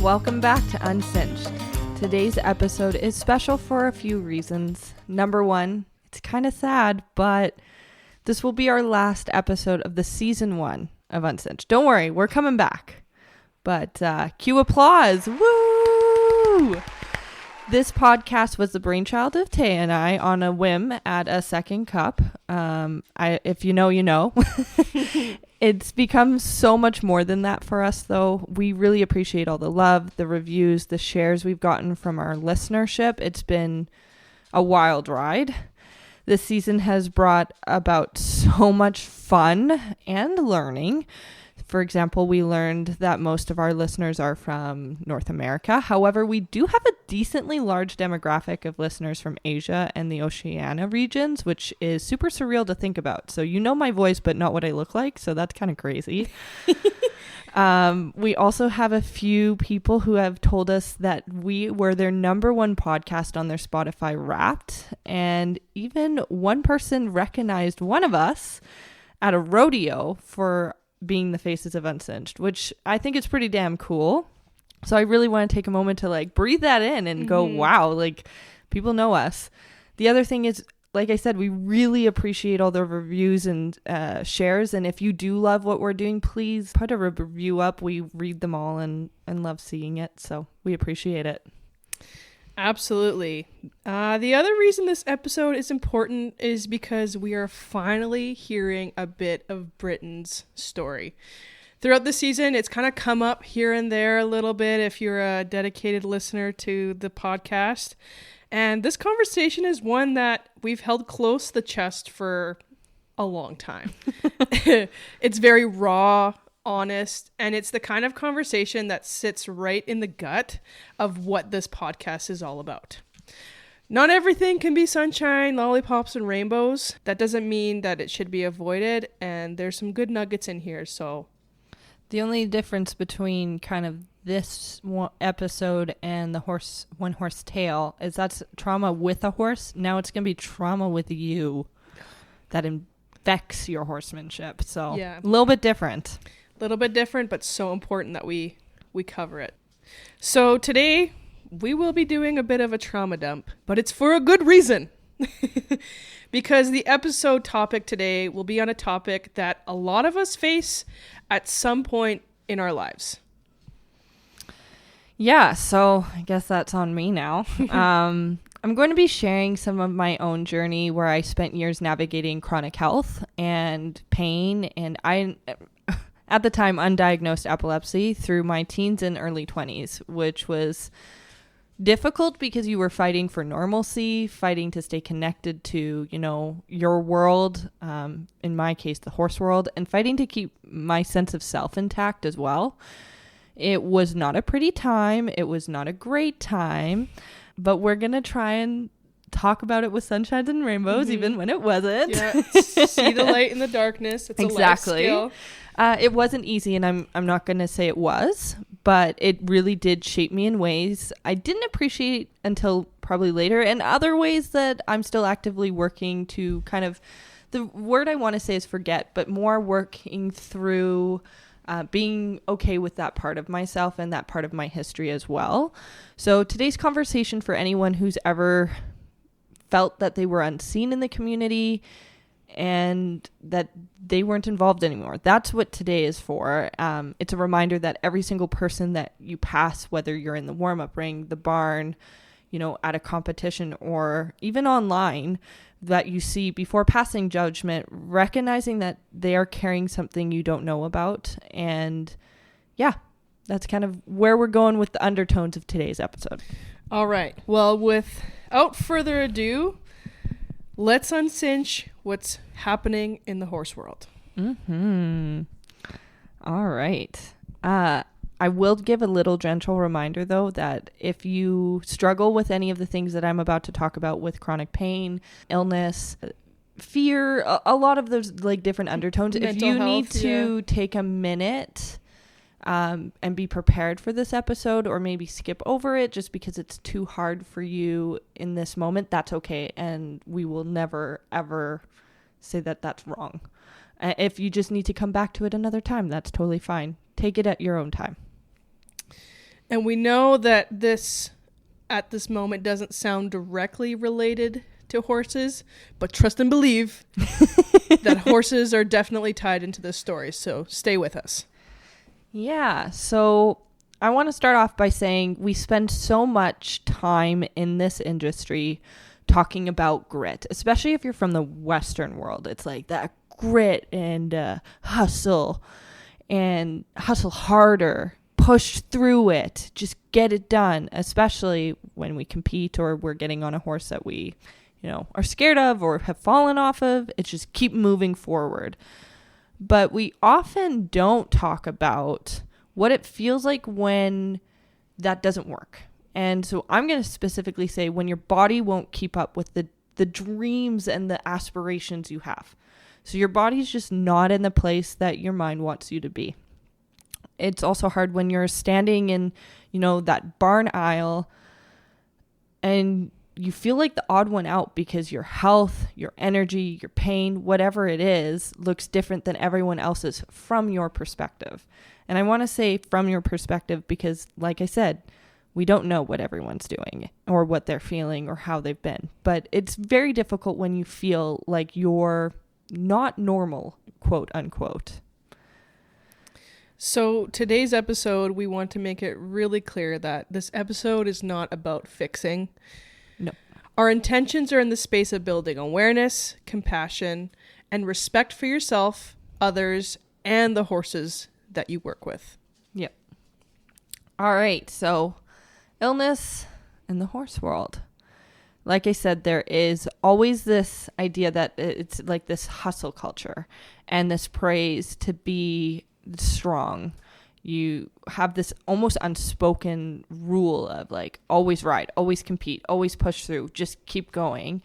Welcome back to Uncinched. Today's episode is special for a few reasons. Number one, it's kind of sad, but this will be our last episode of the season 1 of Uncinched. Don't worry, we're coming back. But cue applause. Woo! This podcast was the brainchild of Tay and I on a whim at a second cup. If you know, you know. It's become so much more than that for us, though. We really appreciate all the love, the reviews, the shares we've gotten from our listenership. It's been a wild ride. This season has brought about so much fun and learning. For example, we learned that most of our listeners are from North America. However, we do have a decently large demographic of listeners from Asia and the Oceania regions, which is super surreal to think about. So you know my voice, but not what I look like. So that's kind of crazy. We also have a few people who have told us that we were their number one podcast on their Spotify Wrapped. And even one person recognized one of us at a rodeo for being the faces of Uncinched, which I think is pretty damn cool. So I really want to take a moment to breathe that in and go, wow, people know us. The other thing is, like I said, we really appreciate all the reviews and shares. And if you do love what we're doing, please put a review up. We read them all and love seeing it. So we appreciate it. Absolutely. The other reason this episode is important is because we are finally hearing a bit of Britain's story. Throughout the season, it's kind of come up here and there a little bit if you're a dedicated listener to the podcast. And this conversation is one that we've held close to the chest for a long time. It's very raw, honest, and it's the kind of conversation that sits right in the gut of what this podcast is all about. Not everything can be sunshine, lollipops, and rainbows. That doesn't mean that it should be avoided, and there's some good nuggets in here. So the only difference between kind of this episode and the one horse tale is that's trauma with a horse. Now it's going to be trauma with you that infects your horsemanship. So yeah, a little bit different. Little bit different, but so important that we cover it. So today we will be doing a bit of a trauma dump, but it's for a good reason. Because the episode topic today will be on a topic that a lot of us face at some point in our lives. Yeah, so I guess that's on me now. I'm going to be sharing some of my own journey where I spent years navigating chronic health and pain, and at the time, undiagnosed epilepsy through my teens and early 20s, which was difficult because you were fighting for normalcy, fighting to stay connected to, your world, in my case, the horse world, and fighting to keep my sense of self intact as well. It was not a pretty time. It was not a great time, but we're going to try and talk about it with sunshines and rainbows, even when it wasn't. Yeah, see the light in the darkness. It's exactly. A life skill. It wasn't easy, and I'm not going to say it was, but it really did shape me in ways I didn't appreciate until probably later, and other ways that I'm still actively working to kind of, the word I want to say is forget, but more working through being okay with that part of myself and that part of my history as well. So today's conversation for anyone who's ever felt that they were unseen in the community and that they weren't involved anymore. That's what today is for. It's a reminder that every single person that you pass, whether you're in the warm-up ring, the barn, at a competition, or even online, that you see before passing judgment, recognizing that they are carrying something you don't know about. And yeah, that's kind of where we're going with the undertones of today's episode. All right. Well, without further ado, let's uncinch what's happening in the horse world. All right. I will give a little gentle reminder, though, that if you struggle with any of the things that I'm about to talk about with chronic pain, illness, fear, a lot of those different undertones, if you need to take a minute and be prepared for this episode, or maybe skip over it just because it's too hard for you in this moment, that's okay. And we will never, ever say that that's wrong. If you just need to come back to it another time, that's totally fine. Take it at your own time. And we know that this, at this moment, doesn't sound directly related to horses, but trust and believe that horses are definitely tied into this story. So stay with us. Yeah. So I want to start off by saying we spend so much time in this industry talking about grit, especially if you're from the Western world. It's like that grit and hustle harder, push through it, just get it done, especially when we compete or we're getting on a horse that we, are scared of or have fallen off of. It's just keep moving forward. But we often don't talk about what it feels like when that doesn't work. And so I'm going to specifically say when your body won't keep up with the dreams and the aspirations you have. So your body's just not in the place that your mind wants you to be. It's also hard when you're standing in, that barn aisle and you feel like the odd one out because your health, your energy, your pain, whatever it is, looks different than everyone else's from your perspective. And I want to say from your perspective because, like I said, we don't know what everyone's doing or what they're feeling or how they've been. But it's very difficult when you feel like you're not normal, quote unquote. So today's episode, we want to make it really clear that this episode is not about fixing. No. Our intentions are in the space of building awareness, compassion, and respect for yourself, others, and the horses that you work with. Yep. All right. So illness in the horse world. Like I said, there is always this idea that it's like this hustle culture and this praise to be strong. You have this almost unspoken rule of like always ride, always compete, always push through, just keep going.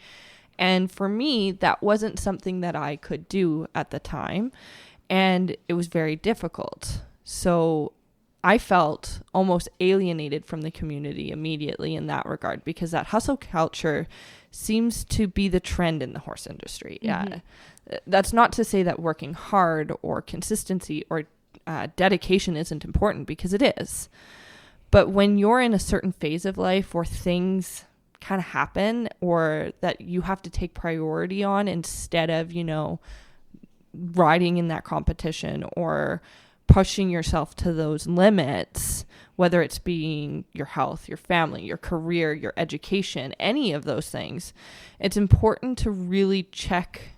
And for me, that wasn't something that I could do at the time. And it was very difficult. So I felt almost alienated from the community immediately in that regard because that hustle culture seems to be the trend in the horse industry. Mm-hmm. That's not to say that working hard or consistency or dedication isn't important because it is. But when you're in a certain phase of life where things kind of happen or that you have to take priority on instead of, riding in that competition or pushing yourself to those limits, whether it's being your health, your family, your career, your education, any of those things, it's important to really check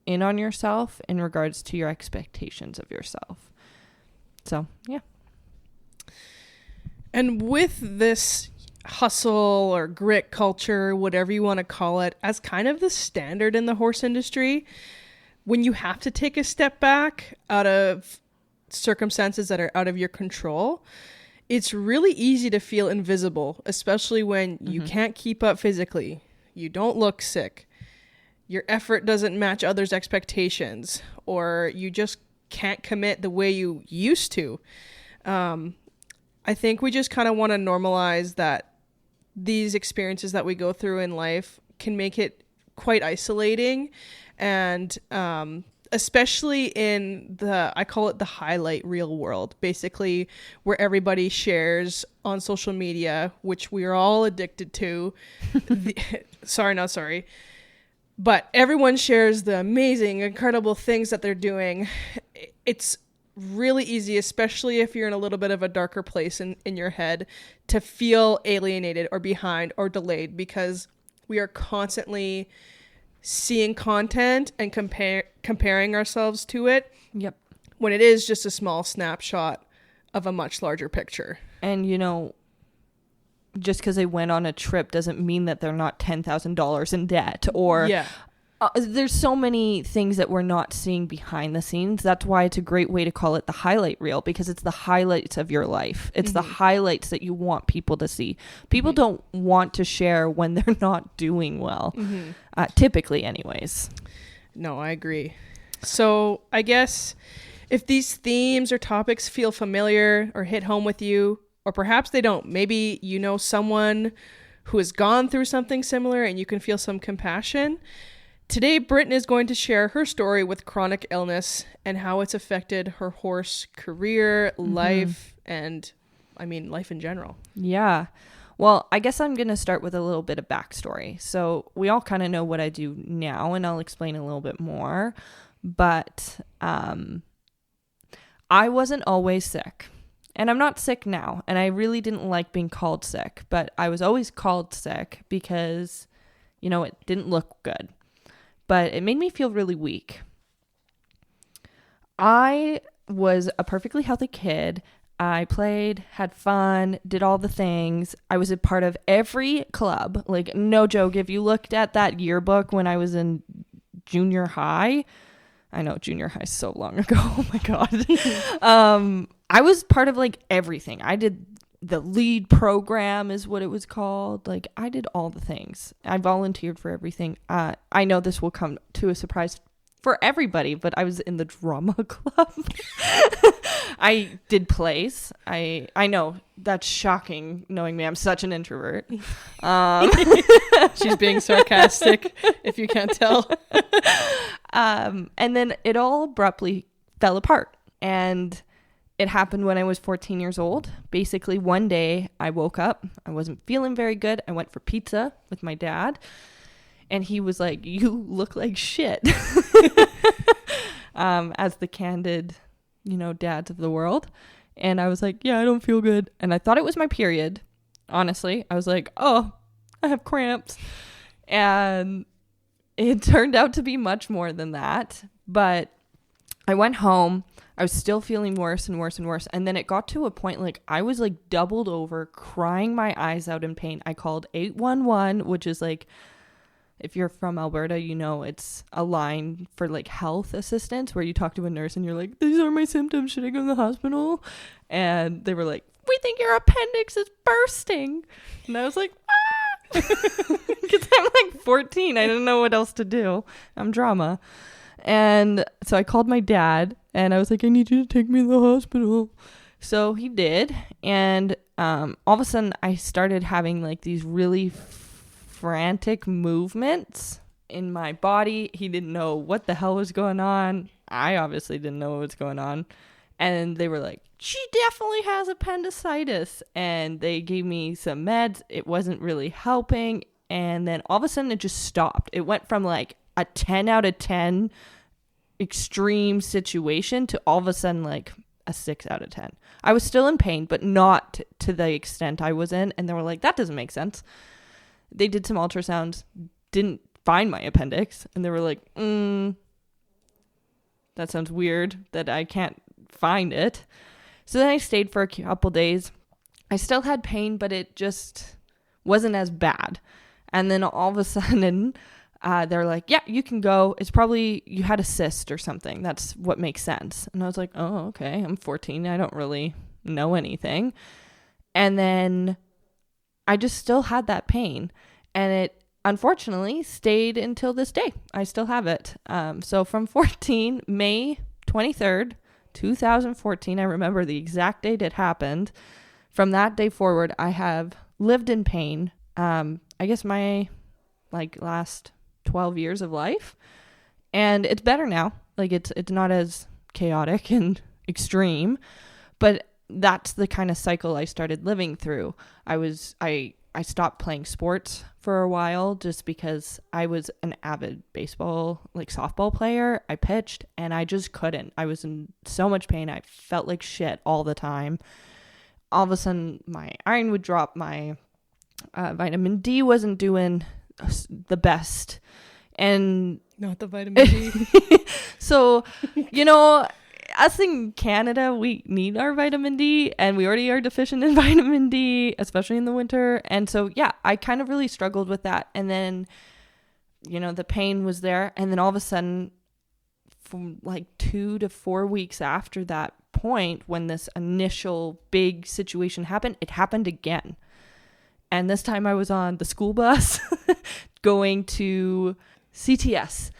in on yourself in regards to your expectations of yourself. So, yeah. And with this hustle or grit culture, whatever you want to call it, as kind of the standard in the horse industry, when you have to take a step back out of circumstances that are out of your control, it's really easy to feel invisible, especially when you can't keep up physically, you don't look sick, your effort doesn't match others' expectations, or you just can't commit the way you used to. I think we just kind of want to normalize that these experiences that we go through in life can make it quite isolating, and especially in I call it the highlight reel world, basically where everybody shares on social media, which we are all addicted to. But everyone shares the amazing, incredible things that they're doing. It's really easy, especially if you're in a little bit of a darker place in your head, to feel alienated or behind or delayed because we are constantly seeing content and comparing ourselves to it. Yep. When it is just a small snapshot of a much larger picture. And, just because they went on a trip doesn't mean that they're not $10,000 in debt or there's so many things that we're not seeing behind the scenes. That's why it's a great way to call it the highlight reel, because it's the highlights of your life. It's the highlights that you want people to see. People don't want to share when they're not doing well, typically anyways. No, I agree. So I guess if these themes or topics feel familiar or hit home with you, or perhaps they don't, maybe you know someone who has gone through something similar and you can feel some compassion. Today, Britton is going to share her story with chronic illness and how it's affected her horse career, life, and I mean, life in general. Yeah. Well, I guess I'm going to start with a little bit of backstory. So we all kind of know what I do now, and I'll explain a little bit more. But I wasn't always sick. And I'm not sick now. And I really didn't like being called sick. But I was always called sick because, you know, it didn't look good. But it made me feel really weak. I was a perfectly healthy kid. I played, had fun, did all the things. I was a part of every club. Like, no joke, if you looked at that yearbook when I was in junior high, I know junior high is so long ago. Oh my God. I was part of like everything. I did the lead program is what it was called. Like, I did all the things. I volunteered for everything. I know this will come to a surprise for everybody, but I was in the drama club. I did plays. I know that's shocking knowing me. I'm such an introvert. She's being sarcastic, if you can't tell. And then it all abruptly fell apart. And it happened when I was 14 years old. Basically, one day I woke up. I wasn't feeling very good. I went for pizza with my dad. And he was like, "You look like shit." As the candid, you know, dads of the world. And I was like, "Yeah, I don't feel good." And I thought it was my period. Honestly, I was like, "Oh, I have cramps." And it turned out to be much more than that. But I went home. I was still feeling worse and worse and worse. And then it got to a point like I was like doubled over, crying my eyes out in pain. I called 811, which is like, if you're from Alberta, you know it's a line for like health assistance where you talk to a nurse and you're like, "These are my symptoms. Should I go to the hospital?" And they were like, "We think your appendix is bursting." And I was like, "Ah!" Because I'm like 14. I didn't know what else to do. I'm drama. And so I called my dad and I was like, "I need you to take me to the hospital." So he did. And all of a sudden I started having like these really frantic movements in my body. He didn't know what the hell was going on. I obviously didn't know what was going on. And they were like, "She definitely has appendicitis." And they gave me some meds. It wasn't really helping. And then all of a sudden it just stopped. It went from like a 10 out of 10 extreme situation to all of a sudden like a 6 out of 10. I was still in pain, but not to the extent I was in. And they were like, "That doesn't make sense." They did some ultrasounds, didn't find my appendix. And they were like, "That sounds weird that I can't find it." So then I stayed for a couple days. I still had pain, but it just wasn't as bad. And then all of a sudden, they're like, "Yeah, you can go. It's probably you had a cyst or something. That's what makes sense." And I was like, "Oh, okay. I'm 14. I don't really know anything." And then I just still had that pain. And it unfortunately stayed until this day. I still have it. So from 14, May 23rd, 2014, I remember the exact date it happened. From that day forward, I have lived in pain. I guess my like last 12 years of life. And it's better now. Like it's not as chaotic and extreme, but that's the kind of cycle I started living through. I stopped playing sports for a while just because I was an avid baseball, like softball player. I pitched and I just couldn't. I was in so much pain. I felt like shit all the time. All of a sudden my iron would drop. My vitamin D wasn't doing the best. And not the vitamin D. So, you know, us in Canada, we need our vitamin D and we already are deficient in vitamin D, especially in the winter. And so, yeah, I kind of really struggled with that. And then, you know, the pain was there. And then all of a sudden, from like 2 to 4 weeks after that point, when this initial big situation happened, it happened again. And this time I was on the school bus going to CTS.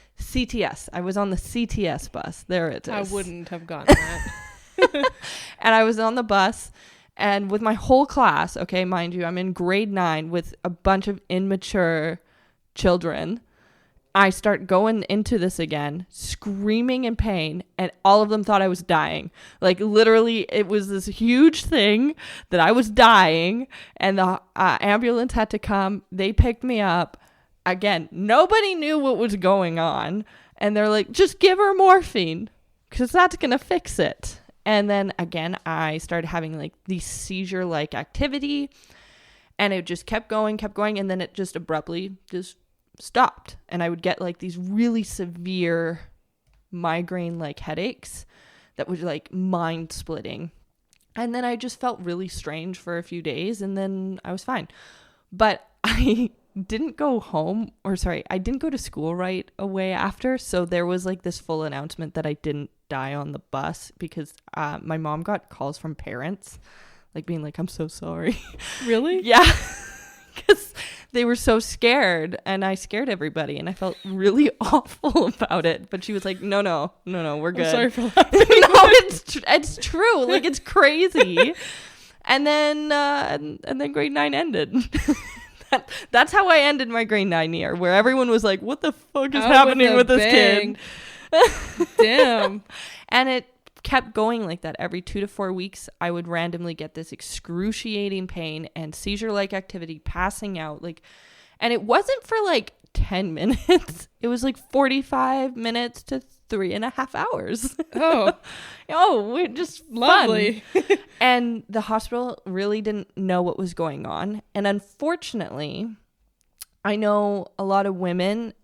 I was on the CTS bus. There it is. I wouldn't have gotten that. And I was on the bus and with my whole class, okay, mind you, I'm in grade 9 with a bunch of immature children. I start going into this again, screaming in pain, and all of them thought I was dying. Like, literally, it was this huge thing that I was dying, and the ambulance had to come. They picked me up. Again, nobody knew what was going on, and they're like, just give her morphine, because that's going to fix it. And then, again, I started having, like, these seizure-like activity, and it just kept going, and then it just abruptly just stopped, and I would get like these really severe migraine like headaches that was like mind splitting, and then I just felt really strange for a few days, and then I was fine. But I didn't go to school right away after, so there was like this full announcement that I didn't die on the bus, because my mom got calls from parents like being like, I'm so sorry. Really? Yeah. Because they were so scared, and I scared everybody, and I felt really awful about it. But she was like, no, we're good. I'm sorry for laughing. No, it's true. Like, it's crazy. And then grade 9 ended. That's how I ended my grade 9 year, where everyone was like, what the fuck is happening with this kid? Damn. And it kept going like that. Every 2 to 4 weeks, I would randomly get this excruciating pain and seizure-like activity, passing out. Like, and it wasn't for like 10 minutes. It was like 45 minutes to 3.5 hours. We're just lovely. And the hospital really didn't know what was going on. And unfortunately, I know a lot of women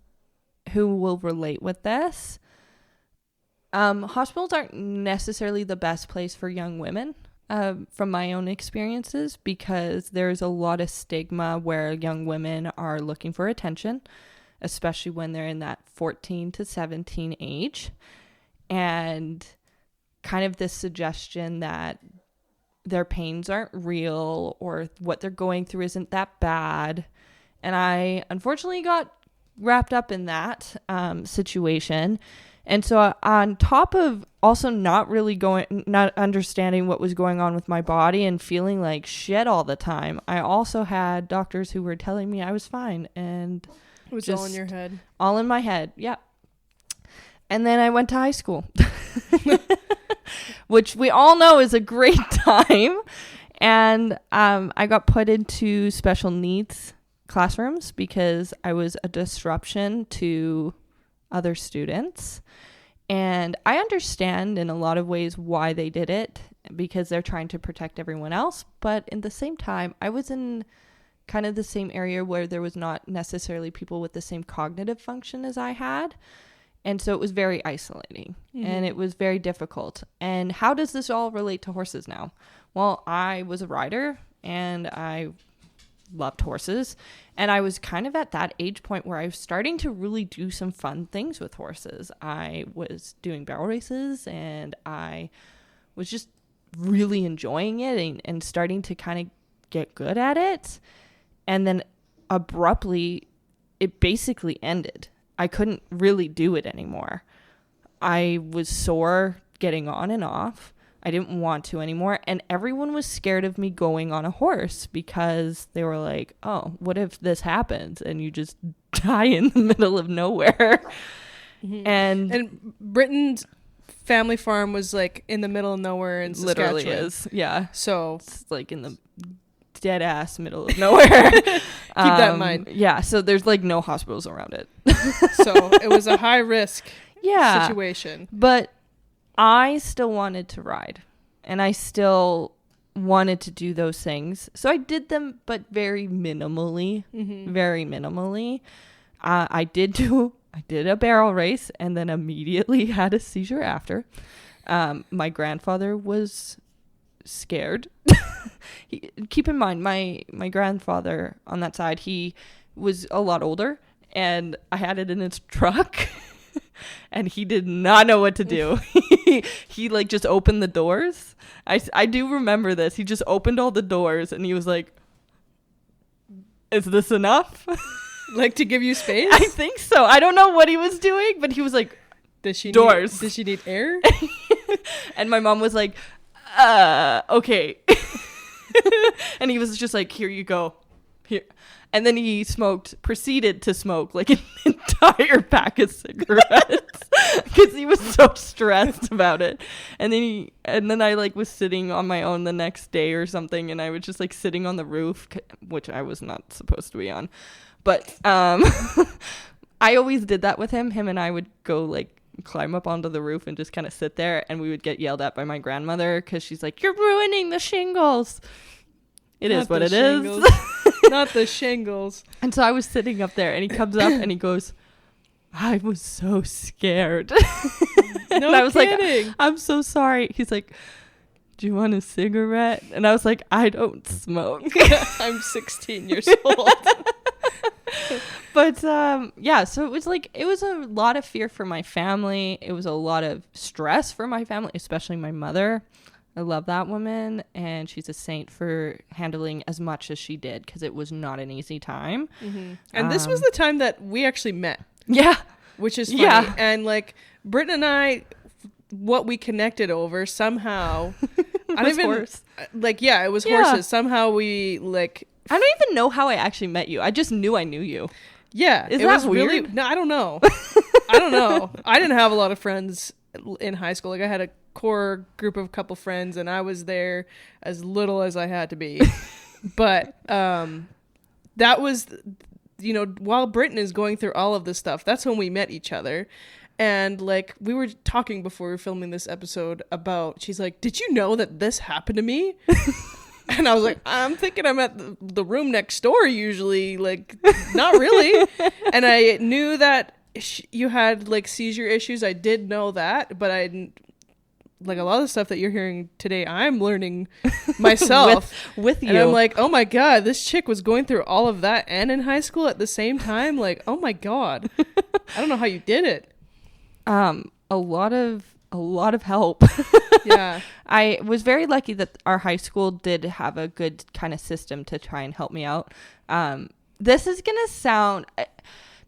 who will relate with this. Hospitals aren't necessarily the best place for young women, from my own experiences, because there's a lot of stigma where young women are looking for attention, especially when they're in that 14 to 17 age, and kind of this suggestion that their pains aren't real, or what they're going through isn't that bad. And I unfortunately got wrapped up in that situation. And so on top of also not understanding what was going on with my body and feeling like shit all the time, I also had doctors who were telling me I was fine, and it was all in your head. All in my head. Yeah. And then I went to high school, which we all know is a great time. And I got put into special needs classrooms because I was a disruption to other students. And I understand in a lot of ways why they did it, because they're trying to protect everyone else. But in the same time, I was in kind of the same area where there was not necessarily people with the same cognitive function as I had. And so it was very isolating, and it was very difficult. And how does this all relate to horses now? Well, I was a rider, and I loved horses, and I was kind of at that age point where I was starting to really do some fun things with horses. I was doing barrel races, and I was just really enjoying it and starting to kind of get good at it. And then abruptly, it basically ended. I couldn't really do it anymore. I was sore getting on and off. I didn't want to anymore. And everyone was scared of me going on a horse, because they were like, oh, what if this happens and you just die in the middle of nowhere? Mm-hmm. And Britain's family farm was like in the middle of nowhere in Saskatchewan. Literally is. Yeah. So it's like in the dead ass middle of nowhere. Keep that in mind. Yeah. So there's like no hospitals around it. So it was a high risk situation. But I still wanted to ride, and I still wanted to do those things. So I did them, but very minimally, very minimally. I did a barrel race, and then immediately had a seizure after. My grandfather was scared. Keep in mind, my grandfather on that side, he was a lot older, and I had it in his truck. And he did not know what to do. He like just opened the doors. I do remember this. He just opened all the doors, and he was like, is this enough? Like, to give you space? I think so. I don't know what he was doing, but he was like, does she need air? And my mom was like, okay. And he was just like, here you go. Here. And then he proceeded to smoke like an entire pack of cigarettes because he was so stressed about it. And then I like was sitting on my own the next day or something, and I was just like sitting on the roof, which I was not supposed to be on. But I always did that with him. Him and I would go like climb up onto the roof and just kind of sit there, and we would get yelled at by my grandmother because she's like, "You're ruining the shingles." It is what it is. Not the shingles. And so I was sitting up there, and he comes up and he goes, "I was so scared." And I was kidding. like, "I'm so sorry." He's like, "Do you want a cigarette?" And I was like, "I don't smoke." I'm 16 years old. But yeah, so it was a lot of fear for my family. It was a lot of stress for my family, especially my mother. I love that woman, and she's a saint for handling as much as she did, because it was not an easy time. Mm-hmm. And this was the time that we actually met. Yeah. Which is funny. Yeah. And like Britton and I, what we connected over somehow. Horse. Like, yeah, it was horses. Somehow we like. I don't even know how I actually met you. I just knew I knew you. Yeah. Is that weird? Really, no, I don't know. I don't know. I didn't have a lot of friends in high school. Like I had a core group of couple friends, and I was there as little as I had to be. But that was, you know, while Britton is going through all of this stuff, that's when we met each other. And like we were talking before we were filming this episode about, she's like, "Did you know that this happened to me?" And I was like, "I'm thinking I'm at the room next door usually, like not really." And I knew that you had like seizure issues. I did know that, but I didn't, like a lot of the stuff that you're hearing today, I'm learning myself with you. And I'm like, oh my God, this chick was going through all of that and in high school at the same time. Like, oh my God, I don't know how you did it. A lot of help. Yeah. I was very lucky that our high school did have a good kind of system to try and help me out. This is going to sound,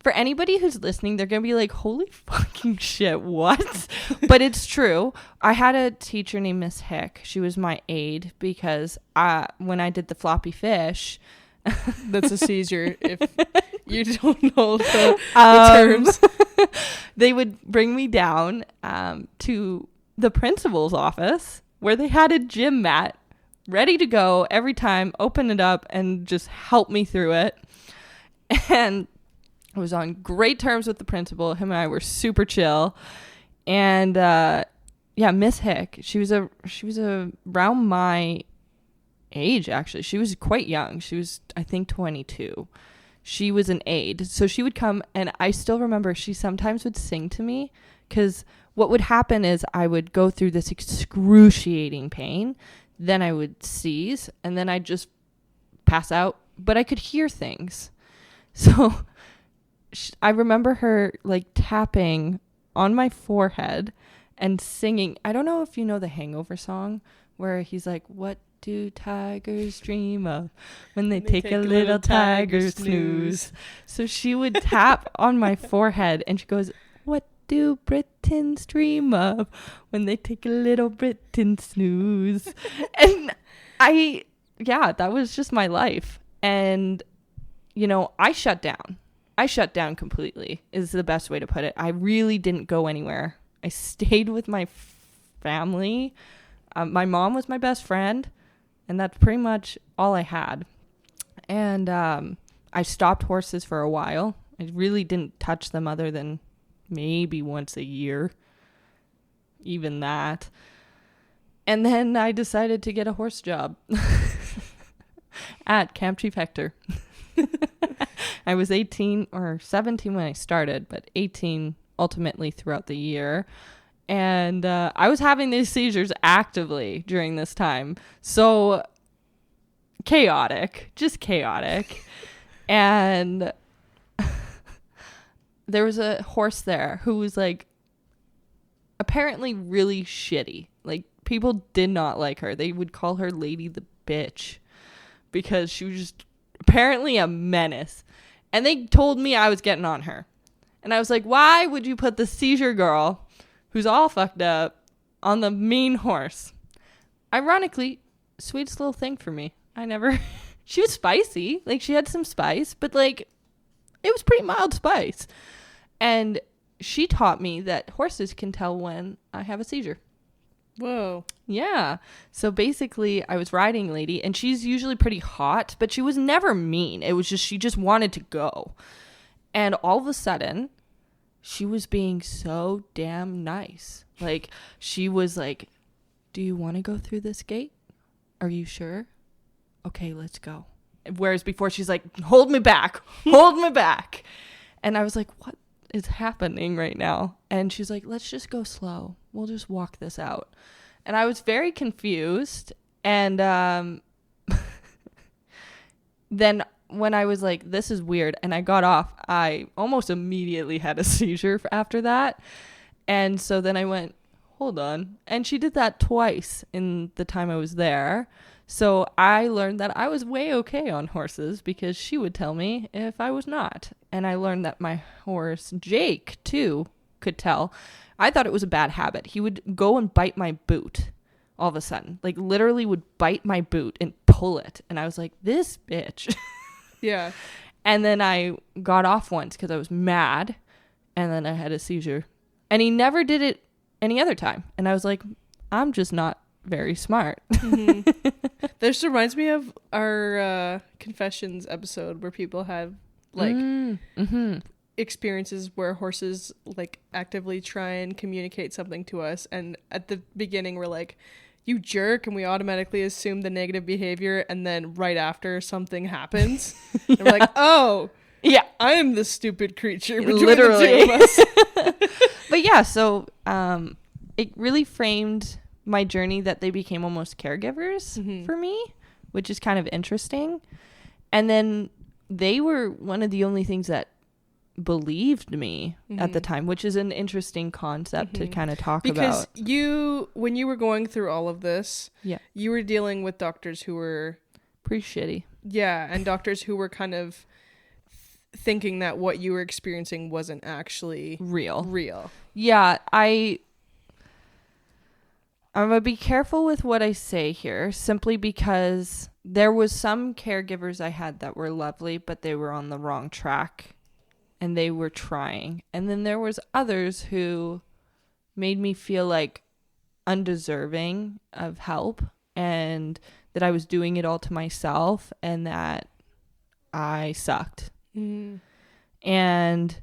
for anybody who's listening, they're going to be like, holy fucking shit, what? But it's true. I had a teacher named Miss Hick. She was my aide because when I did the floppy fish. That's a seizure if you don't know the terms. They would bring me down to the principal's office where they had a gym mat ready to go every time, open it up and just help me through it. And I was on great terms with the principal. Him and I were super chill. And yeah, Miss Hick, she was around my age, actually. She was quite young. She was, I think, 22. She was an aide. So she would come, and I still remember she sometimes would sing to me, because what would happen is I would go through this excruciating pain, then I would seize, and then I'd just pass out, but I could hear things. So I remember her like tapping on my forehead and singing. I don't know if you know the Hangover song where he's like, "What do tigers dream of when they take a little tiger snooze?" So she would tap on my forehead and she goes, "What do Britons dream of when they take a little Britain snooze?" And that was just my life. And, you know, I shut down. I shut down completely is the best way to put it. I really didn't go anywhere. I stayed with my family. My mom was my best friend, and that's pretty much all I had. And I stopped horses for a while. I really didn't touch them other than maybe once a year, even that. And then I decided to get a horse job at Camp Chief Hector. I was 18 or 17 when I started, but 18 ultimately throughout the year. And I was having these seizures actively during this time. So chaotic, just chaotic. And there was a horse there who was like apparently really shitty. Like people did not like her. They would call her Lady the Bitch because she was just apparently a menace. And they told me I was getting on her. And I was like, why would you put the seizure girl who's all fucked up on the mean horse? Ironically, sweetest little thing for me. I never She was spicy. Like, she had some spice, but like, it was pretty mild spice. And she taught me that horses can tell when I have a seizure. Whoa. Yeah. So basically, I was riding Lady, and she's usually pretty hot, but she was never mean. It was just, she just wanted to go. And all of a sudden, she was being so damn nice. Like, she was like, do you want to go through this gate? Are you sure? Okay, let's go. Whereas before, she's like, hold me back. Hold me back. And I was like, what is happening right now? And she's like, let's just go slow. We'll just walk this out. And I was very confused. And then when I was like, this is weird, and I got off, I almost immediately had a seizure after that. And so then I went, hold on. And she did that twice in the time I was there. So I learned that I was way okay on horses because she would tell me if I was not. And I learned that my horse, Jake, too, could tell. I thought it was a bad habit. He would go and bite my boot all of a sudden. Like, literally would bite my boot and pull it. And I was like, this bitch. Yeah. And then I got off once because I was mad. And then I had a seizure. And he never did it any other time. And I was like, I'm just not very smart. Mm-hmm. This reminds me of our confessions episode where people have like experiences where horses like actively try and communicate something to us, and at the beginning we're like, you jerk, and we automatically assume the negative behavior, and then right after something happens and we're like, oh yeah, I am the stupid creature between literally the two of us. But yeah, so it really framed my journey that they became almost caregivers for me, which is kind of interesting. And then they were one of the only things that believed me at the time, which is an interesting concept to kind of talk about. Because when you were going through all of this, you were dealing with doctors who were pretty shitty. Yeah, and doctors who were kind of thinking that what you were experiencing wasn't actually real. Yeah, I'm gonna be careful with what I say here, simply because there was some caregivers I had that were lovely, but they were on the wrong track and they were trying. And then there was others who made me feel like undeserving of help and that I was doing it all to myself and that I sucked. And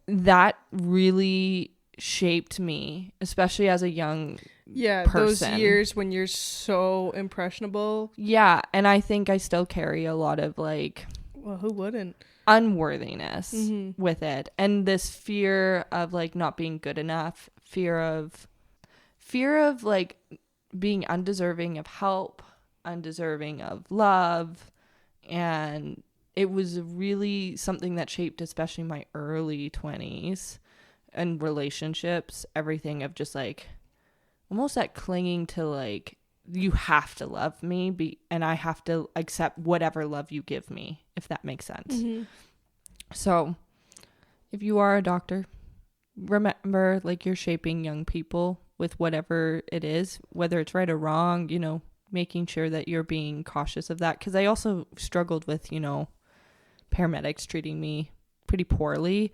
that really shaped me, especially as a young person. Those years when you're so impressionable. Yeah, and I think I still carry a lot of like, well, who wouldn't, unworthiness with it, and this fear of like not being good enough, fear of like being undeserving of help, undeserving of love. And it was really something that shaped especially my early 20s and relationships, everything of just like almost that clinging to like, you have to love me and I have to accept whatever love you give me, if that makes sense. So if you are a doctor, remember like you're shaping young people with whatever it is, whether it's right or wrong, you know, making sure that you're being cautious of that. Because I also struggled with, you know, paramedics treating me pretty poorly.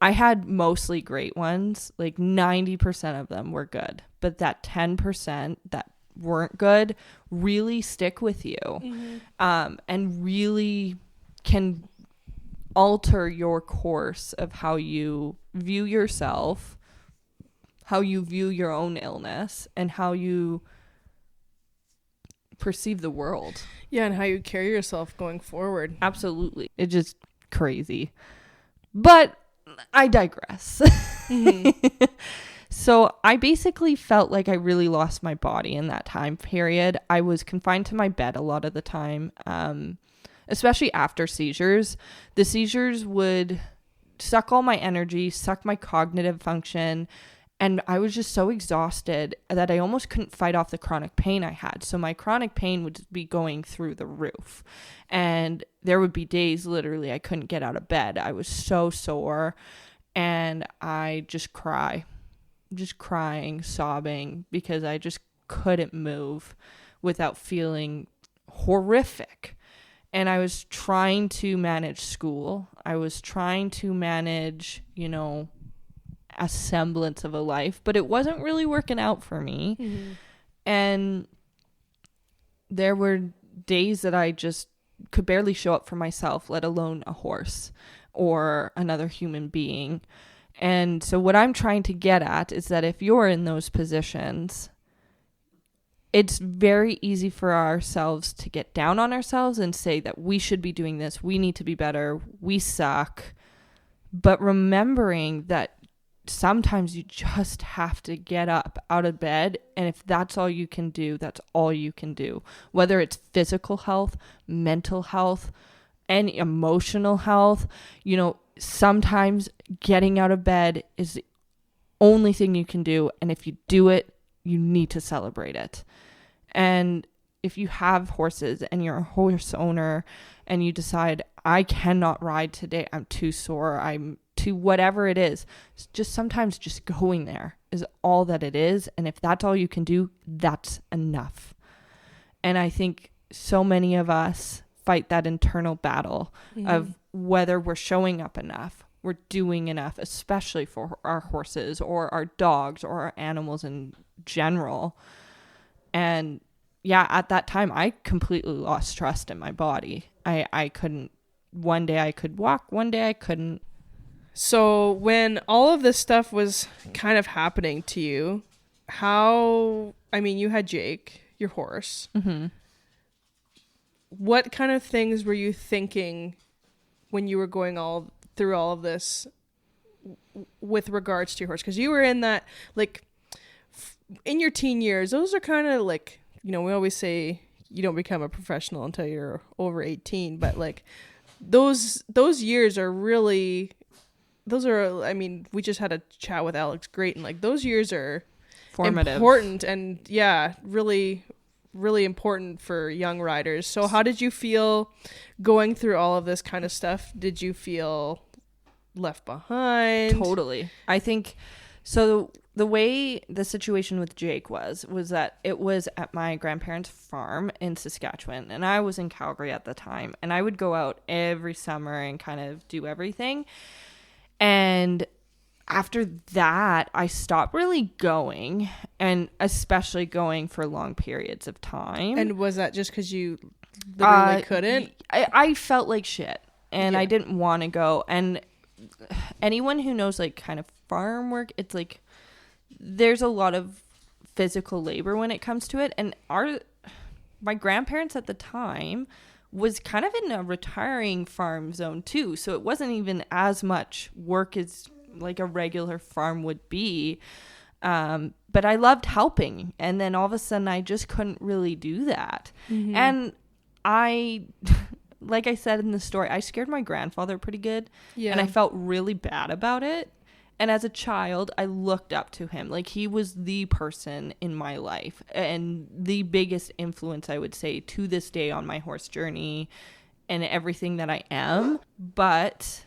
I had mostly great ones, like 90% of them were good, but that 10% that weren't good really stick with you, and really can alter your course of how you view yourself, how you view your own illness, and how you perceive the world. Yeah, and how you carry yourself going forward. Absolutely. It's just crazy. But I digress. So I basically felt like I really lost my body in that time period. I was confined to my bed a lot of the time, especially after seizures. The seizures would suck all my energy, suck my cognitive function, and I was just so exhausted that I almost couldn't fight off the chronic pain I had. So my chronic pain would be going through the roof. And there would be days literally I couldn't get out of bed. I was so sore and I just crying, sobbing, because I just couldn't move without feeling horrific. And I was trying to manage school. I was trying to manage, a semblance of a life, but it wasn't really working out for me. Mm-hmm. And there were days that I just could barely show up for myself, let alone a horse or another human being. And so what I'm trying to get at is that if you're in those positions, it's very easy for ourselves to get down on ourselves and say that we should be doing this. We need to be better. We suck. But remembering that sometimes you just have to get up out of bed. And if that's all you can do, that's all you can do. Whether it's physical health, mental health, and emotional health, sometimes getting out of bed is the only thing you can do. And if you do it, you need to celebrate it. And if you have horses and you're a horse owner and you decide, I cannot ride today, I'm too sore, I'm too whatever it is, just sometimes just going there is all that it is. And if that's all you can do, that's enough. And I think so many of us fight that internal battle of whether we're showing up enough, we're doing enough, especially for our horses or our dogs or our animals in general. And yeah, at that time, I completely lost trust in my body. I couldn't, one day I could walk, one day I couldn't. So when all of this stuff was kind of happening to you, you had Jake, your horse. Mm-hmm. What kind of things were you thinking when you were going through all of this with regards to your horse? Because you were in that, in your teen years, those are kind of we always say you don't become a professional until you're over 18, but those years are really, we just had a chat with Alex Grayton, those years are formative, important, and really, really important for young riders. So how did you feel going through all of this kind of stuff? Did you feel left behind? Totally. I think so. The way the situation with Jake was that it was at my grandparents' farm in Saskatchewan, and I was in Calgary at the time, and I would go out every summer and kind of do everything. And after that, I stopped really going, and especially going for long periods of time. And was that just because you literally couldn't? I felt like shit, and I didn't want to go. And anyone who knows kind of farm work, it's there's a lot of physical labor when it comes to it. And my grandparents at the time was kind of in a retiring farm zone too. So it wasn't even as much work as a regular farm would be. But I loved helping. And then all of a sudden I just couldn't really do that. Mm-hmm. And like I said in the story, I scared my grandfather pretty good. Yeah. And I felt really bad about it. And as a child, I looked up to him. He was the person in my life and the biggest influence, I would say, to this day on my horse journey and everything that I am. But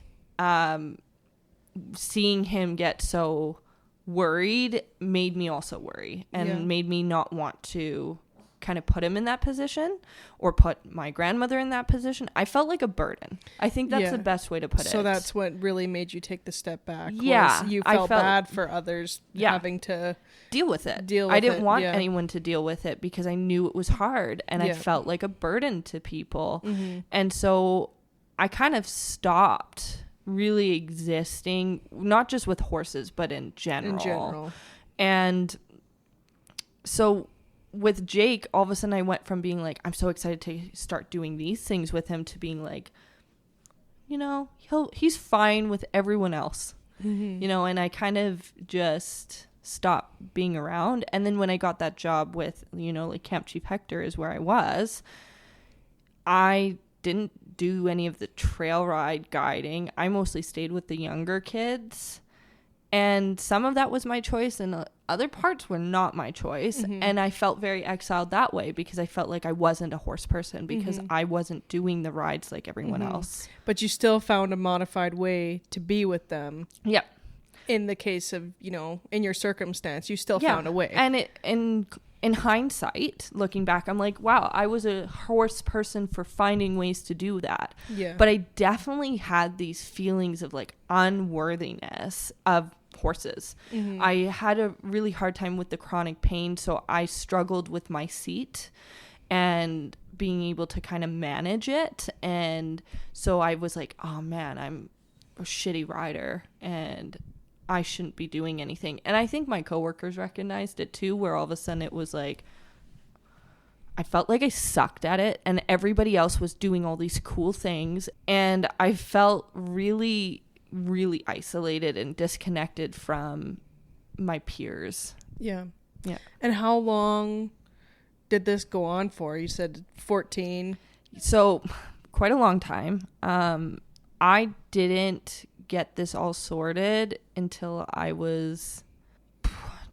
seeing him get so worried made me also worry and made me not want to kind of put him in that position or put my grandmother in that position. I felt like a burden. I think that's the best way to put it. So that's what really made you take the step back. Yeah. You felt bad for others having to deal with it. I didn't want anyone to deal with it because I knew it was hard and I felt like a burden to people. Mm-hmm. And so I kind of stopped really existing, not just with horses, but in general. And so with Jake, all of a sudden I went from being I'm so excited to start doing these things with him to being he's fine with everyone else, mm-hmm. And I kind of just stopped being around. And then when I got that job with, Camp Chief Hector is where I was, I didn't do any of the trail ride guiding. I mostly stayed with the younger kids. And some of that was my choice and other parts were not my choice. Mm-hmm. And I felt very exiled that way because I felt like I wasn't a horse person because I wasn't doing the rides like everyone else. But you still found a modified way to be with them. Yeah. In the case of, in your circumstance, you still found a way. And in hindsight, looking back, I'm like, wow, I was a horse person for finding ways to do that. Yeah. But I definitely had these feelings of like unworthiness of horses. Mm-hmm. I had a really hard time with the chronic pain, so I struggled with my seat and being able to kind of manage it. And so I was like, oh man, I'm a shitty rider and I shouldn't be doing anything. And I think my coworkers recognized it too, where all of a sudden it was like, I felt like I sucked at it and everybody else was doing all these cool things. And I felt really, really isolated and disconnected from my peers. Yeah. Yeah. And how long did this go on for? You said 14. So quite a long time. I didn't get this all sorted until I was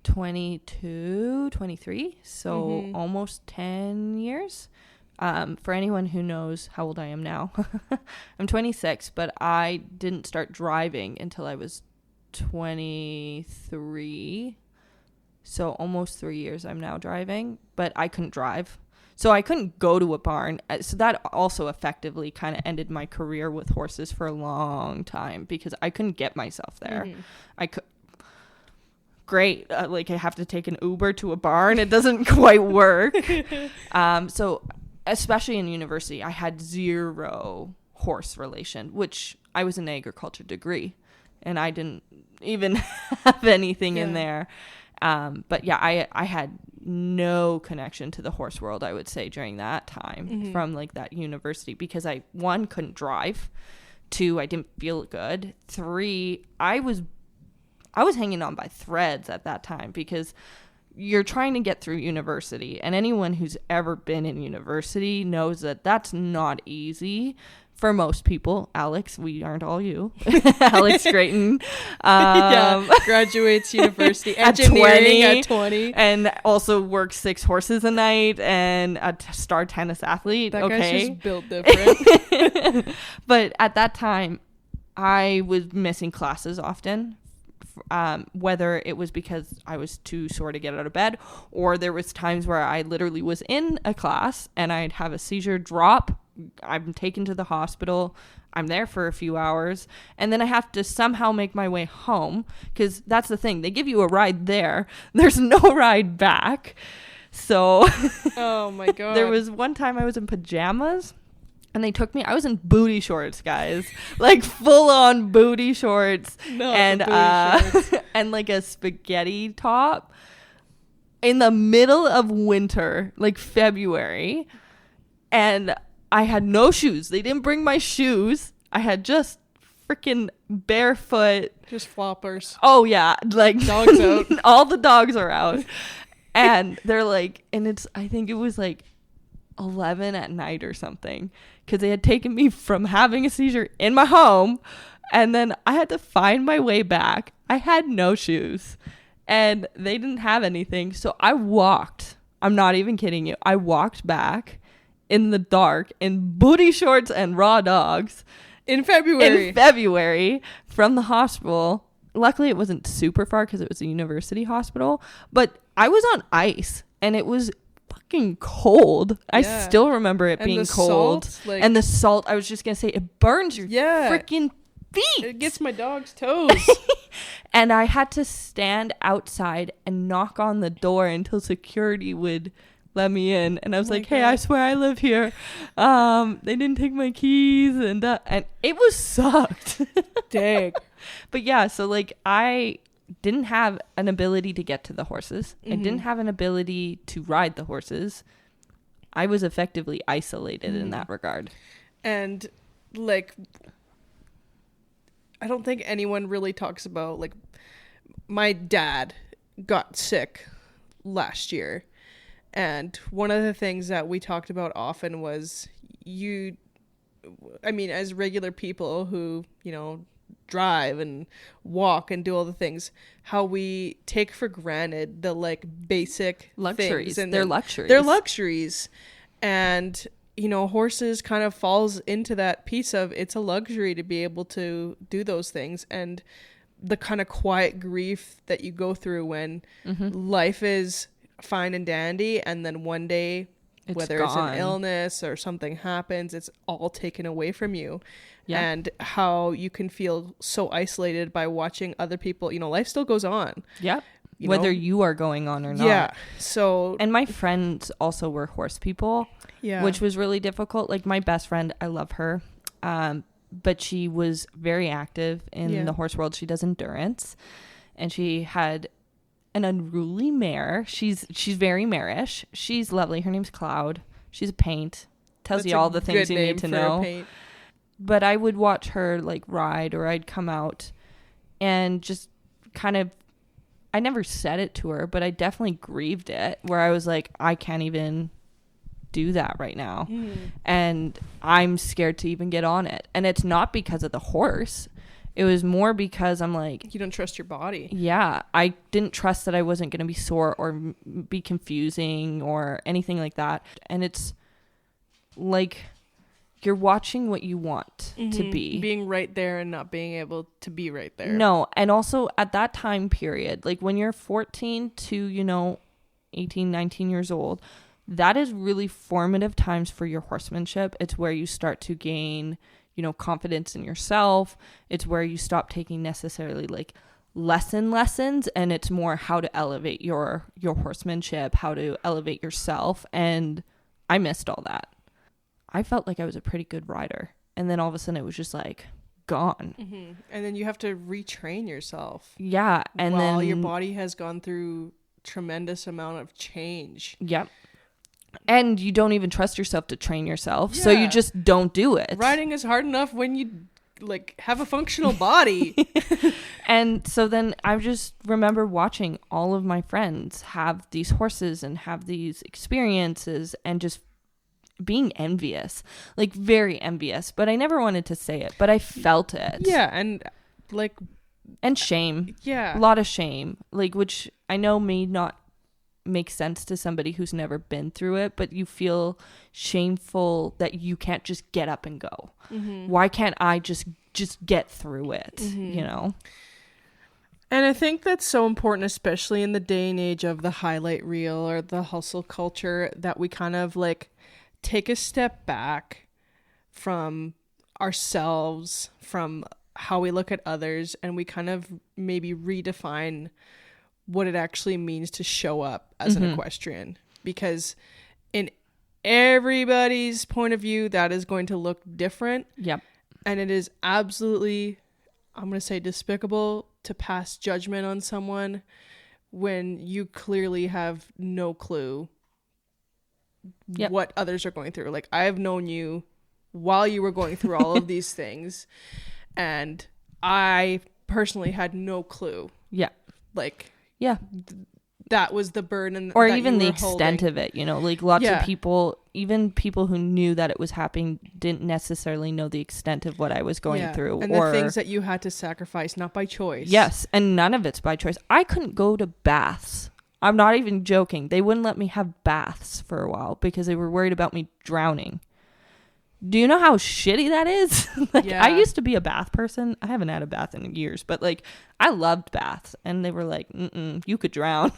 22, 23. So almost 10 years. For anyone who knows how old I am now, I'm 26, but I didn't start driving until I was 23. So almost 3 years I'm now driving, but I couldn't drive. So I couldn't go to a barn. So that also effectively kind of ended my career with horses for a long time because I couldn't get myself there. I could. Great. Like I have to take an Uber to a barn. It doesn't quite work. So especially in university, I had zero horse relation, which I was an agriculture degree and I didn't even have anything in there. But yeah, I had no connection to the horse world, I would say, during that time from like that university because I, 1, couldn't drive. 2, I didn't feel good. 3, I was hanging on by threads at that time because you're trying to get through university, and anyone who's ever been in university knows that that's not easy for most people. Alex, we aren't all you. Alex Drayton. Graduates university. At Engineering 20, at 20. And also works 6 horses a night and a star tennis athlete. That okay. guy's just built different. But at that time, I was missing classes often. Whether it was because I was too sore to get out of bed, or there was times where I literally was in a class and I'd have a seizure, drop, I'm taken to the hospital, I'm there for a few hours, and then I have to somehow make my way home because that's the thing, they give you a ride there's no ride back. So oh my god, there was one time I was in pajamas and they took me, I was in booty shorts, guys, like full on booty shorts, and and like a spaghetti top in the middle of winter, like February, and I had no shoes. They didn't bring my shoes. I had just freaking barefoot, just floppers. Oh yeah, like dogs out. All the dogs are out, and they're like, and it's, I think it was like 11 at night or something, because they had taken me from having a seizure in my home, and then I had to find my way back. I had no shoes and they didn't have anything, so I walked, I'm not even kidding you, I walked back in the dark in booty shorts and raw dogs in February from the hospital. Luckily it wasn't super far because it was a university hospital, but I was on ice and it was fucking cold. Yeah. I still remember it being cold. Salt, like, and the salt, I was just gonna say, it burns your freaking feet. It gets my dog's toes. And I had to stand outside and knock on the door until security would let me in. And I was like, hey, I swear I live here. They didn't take my keys, and it was sucked. Dang. But yeah, so like I didn't have an ability to get to the horses. I didn't have an ability to ride the horses. I was effectively isolated in that regard. And like, I don't think anyone really talks about, like, my dad got sick last year. And one of the things that we talked about often was as regular people who, drive and walk and do all the things, how we take for granted the like basic luxuries. And they're luxuries. They're luxuries. And, horses kind of falls into that piece of, it's a luxury to be able to do those things. And the kind of quiet grief that you go through when life is fine and dandy, and then one day, whether it's an illness or something happens, it's all taken away from you. Yeah. And how you can feel so isolated by watching other people, life still goes on. Yeah. Whether you are going on or not. Yeah. So, and my friends also were horse people, which was really difficult. Like my best friend, I love her. But she was very active in the horse world. She does endurance, and she had an unruly mare. She's very marish. She's lovely. Her name's Cloud. She's a paint. Tells you all the things you need to know. But I would watch her like ride, or I'd come out and just kind of, I never said it to her, but I definitely grieved it, where I was like, I can't even do that right now. And I'm scared to even get on it. And it's not because of the horse. It was more because I'm like, you don't trust your body. Yeah. I didn't trust that I wasn't going to be sore or be confusing or anything like that. And it's like, you're watching what you want to be. Being right there and not being able to be right there. No. And also at that time period, like when you're 14 to, 18, 19 years old, that is really formative times for your horsemanship. It's where you start to gain, confidence in yourself. It's where you stop taking necessarily like lessons, and it's more how to elevate your horsemanship, how to elevate yourself. And I missed all that. I felt like I was a pretty good rider. And then all of a sudden it was just like gone. And then you have to retrain yourself. Yeah. And while then your body has gone through tremendous amount of change. Yep. And you don't even trust yourself to train yourself. So you just don't do it. Riding is hard enough when you like have a functional body. And so then I just remember watching all of my friends have these horses and have these experiences, and just being envious, like very envious, but I never wanted to say it, but I felt it. Yeah. And shame. Yeah. A lot of shame, like, which I know may not make sense to somebody who's never been through it, but you feel shameful that you can't just get up and go. Why can't I just get through it? And I think that's so important, especially in the day and age of the highlight reel or the hustle culture, that we kind of like take a step back from ourselves, from how we look at others, and we kind of maybe redefine what it actually means to show up as an equestrian. Because in everybody's point of view, that is going to look different. Yep. And it is absolutely, I'm going to say, despicable to pass judgment on someone when you clearly have no clue what others are going through. Like, I have known you while you were going through all of these things, and I personally had no clue. Yeah. Like, that was the burden, or even the extent of it, like lots of people, even people who knew that it was happening, didn't necessarily know the extent of what I was going through, and the things that you had to sacrifice, not by choice. Yes. And none of it's by choice. I couldn't go to baths. I'm not even joking. They wouldn't let me have baths for a while because they were worried about me drowning. Do you know how shitty that is? I used to be a bath person. I haven't had a bath in years, but like I loved baths, and they were like, you could drown.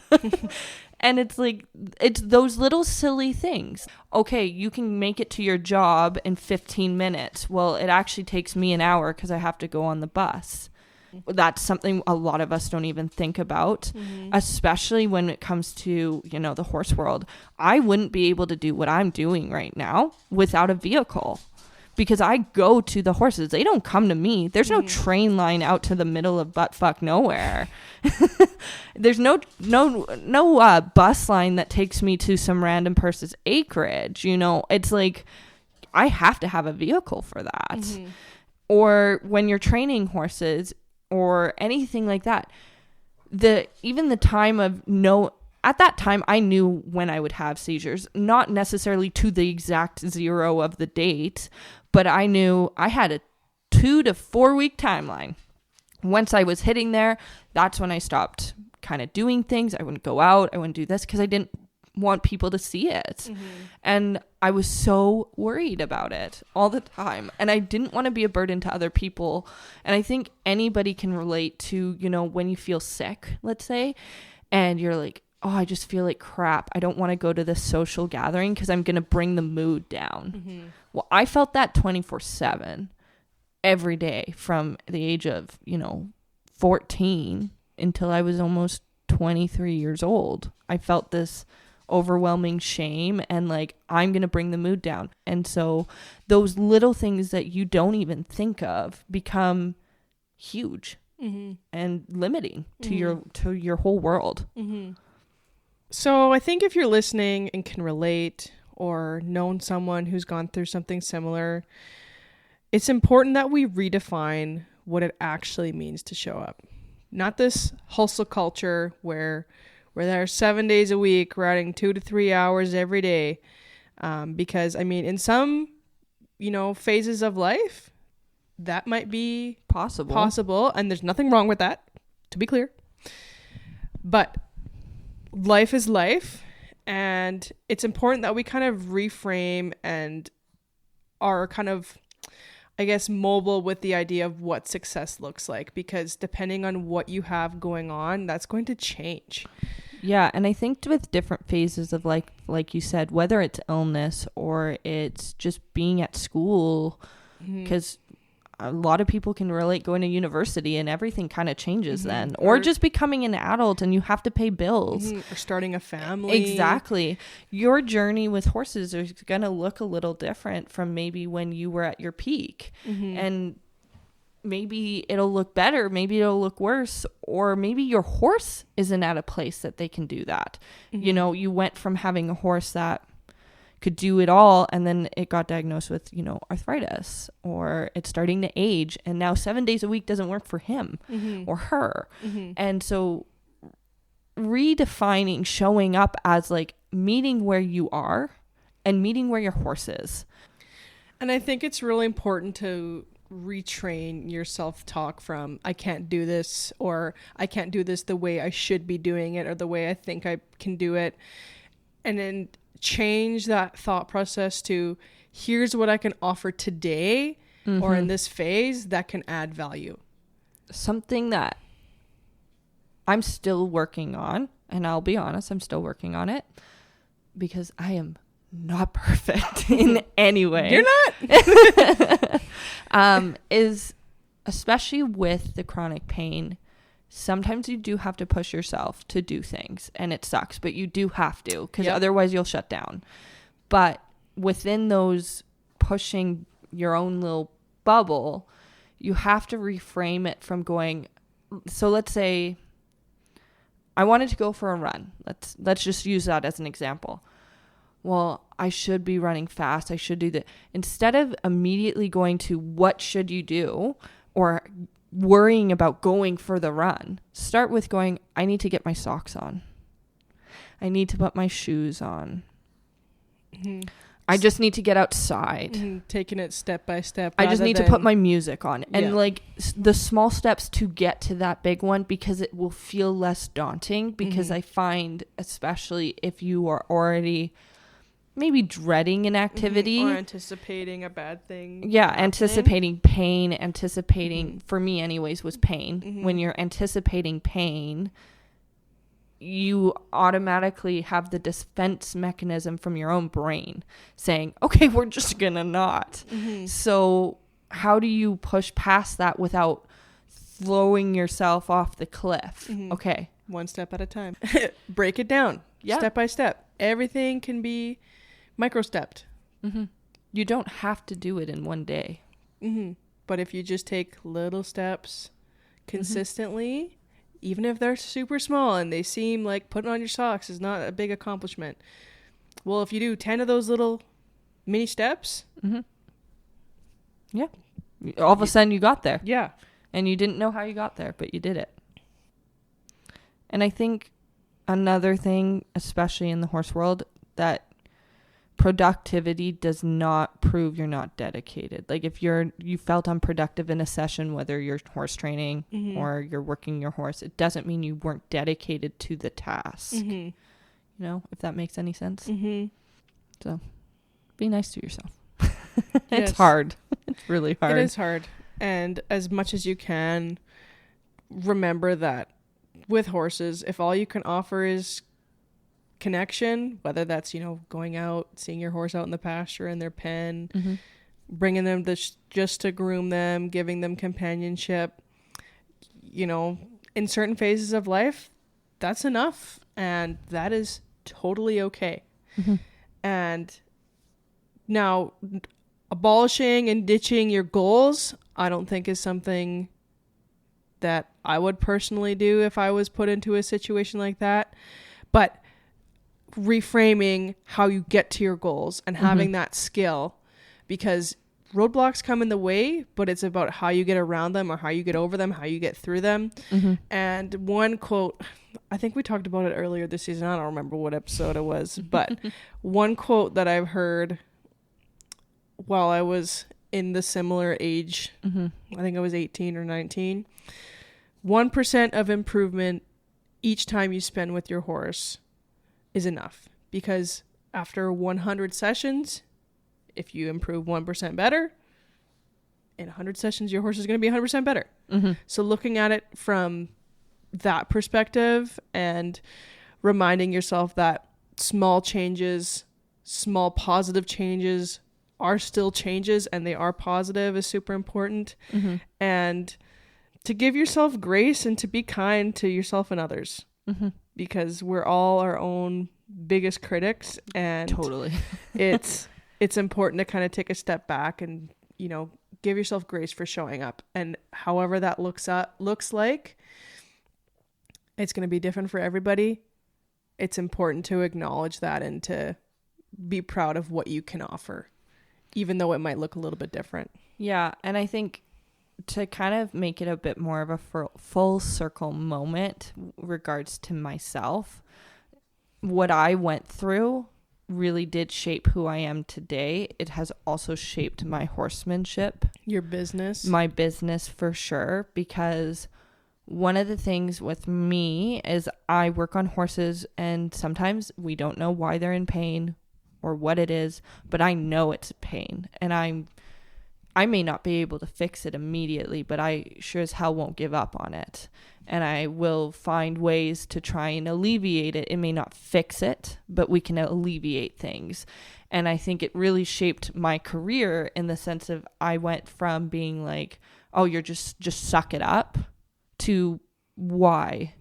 And it's like, it's those little silly things. Okay, you can make it to your job in 15 minutes. Well, it actually takes me an hour because I have to go on the bus. That's something a lot of us don't even think about, especially when it comes to, the horse world. I wouldn't be able to do what I'm doing right now without a vehicle, because I go to the horses. They don't come to me. There's no train line out to the middle of buttfuck nowhere. There's no bus line that takes me to some random person's acreage. It's like, I have to have a vehicle for that. Or when you're training horses, or anything like that, even the time of at that time I knew when I would have seizures, not necessarily to the exact 0 of the date, but I knew I had a 2 to 4 week timeline. Once I was hitting there, that's when I stopped kind of doing things. I wouldn't go out, I wouldn't do this, because I didn't want people to see it. And I was so worried about it all the time, and I didn't want to be a burden to other people. And I think anybody can relate to, when you feel sick, let's say, and you're like, oh, I just feel like crap. I don't want to go to this social gathering because I'm going to bring the mood down. Mm-hmm. Well, I felt that 24/7 every day from the age of, 14 until I was almost 23 years old. I felt this overwhelming shame and like, I'm going to bring the mood down. And so those little things that you don't even think of become huge and limiting to your whole world. So I think if you're listening and can relate or known someone who's gone through something similar, it's important that we redefine what it actually means to show up. Not this hustle culture where we're there 7 days a week, riding 2 to 3 hours every day. Because, I mean, in some, phases of life, that might be possible. And there's nothing wrong with that, to be clear. But life is life. And it's important that we kind of reframe and are kind of, I guess, mobile with the idea of what success looks like, because depending on what you have going on, that's going to change. Yeah. And I think with different phases of like you said, whether it's illness or it's just being at school, because a lot of people can relate going to university and everything kind of changes then, or just becoming an adult and you have to pay bills or starting a family. Exactly. Your journey with horses is going to look a little different from maybe when you were at your peak, and maybe it'll look better, maybe it'll look worse, or maybe your horse isn't at a place that they can do that. You went from having a horse that could do it all, and then it got diagnosed with, arthritis, or it's starting to age, and now 7 days a week doesn't work for him or her. And so redefining showing up as like meeting where you are and meeting where your horse is. And I think it's really important to retrain your self-talk from I can't do this, or I can't do this the way I should be doing it, or the way I think I can do it, and then change that thought process to here's what I can offer today or in this phase that can add value. Something that I'm still working on, and I'll be honest, I'm still working on it because I am not perfect in any way. You're not. Is especially with the chronic pain, sometimes you do have to push yourself to do things, and it sucks, but you do have to, because otherwise you'll shut down. But within those pushing your own little bubble, you have to reframe it from going, so let's say I wanted to go for a run. Let's just use that as an example. Well, I should be running fast. I should do that. Instead of immediately going to what should you do or worrying about going for the run, start with going, I need to get my socks on. I need to put my shoes on. I just need to get outside. Taking it step by step. I just need to put my music on. And like the small steps to get to that big one, because it will feel less daunting, because I find, especially if you are already maybe dreading an activity or anticipating a bad thing. Yeah, anticipating pain, for me anyways, was pain. When you're anticipating pain, you automatically have the defense mechanism from your own brain saying, okay, we're just gonna not. So how do you push past that without throwing yourself off the cliff? Okay. One step at a time. Break it down. Step by step. Everything can be micro-stepped. You don't have to do it in one day. But if you just take little steps consistently, even if they're super small and they seem like putting on your socks is not a big accomplishment. Well, if you do 10 of those little mini steps. Yeah. All of a sudden you got there. Yeah. And you didn't know how you got there, but you did it. And I think another thing, especially in the horse world, that productivity does not prove you're not dedicated. Like if you felt unproductive in a session, whether you're horse training or you're working your horse, it doesn't mean you weren't dedicated to the task. You know, if that makes any sense. So be nice to yourself. It's hard. It's really hard. It is hard. And as much as you can, remember that with horses, if all you can offer is connection, whether that's, going out, seeing your horse out in the pasture in their pen, Mm-hmm. bringing them just to groom them, giving them companionship, in certain phases of life, that's enough. And that is totally okay. Mm-hmm. And now, abolishing and ditching your goals, I don't think is something that I would personally do if I was put into a situation like that. But reframing how you get to your goals and having that skill, because roadblocks come in the way, but it's about how you get around them or how you get over them, how you get through them. Mm-hmm. And one quote, I think we talked about it earlier this season. I don't remember what episode it was, but one quote that I've heard while I was in the similar age, I think I was 18 or 19, 1% of improvement each time you spend with your horse is enough, because after 100 sessions, if you improve 1% better, in 100 sessions, your horse is going to be 100% better. Mm-hmm. So looking at it from that perspective and reminding yourself that small changes, small positive changes are still changes and they are positive is super important. Mm-hmm. And to give yourself grace and to be kind to yourself and others, because we're all our own biggest critics, and Totally. it's important to kind of take a step back and, give yourself grace for showing up. And however that looks like, it's going to be different for everybody. It's important to acknowledge that and to be proud of what you can offer, even though it might look a little bit different. Yeah. And I think to kind of make it a bit more of a full circle moment regards to myself, what I went through really did shape who I am today. It has also shaped my horsemanship. Your business. My business for sure, because one of the things with me is I work on horses and sometimes we don't know why they're in pain or what it is, but I know it's pain, and I may not be able to fix it immediately, but I sure as hell won't give up on it. And I will find ways to try and alleviate it. It may not fix it, but we can alleviate things. And I think it really shaped my career in the sense of I went from being like, oh, you're just suck it up, to why.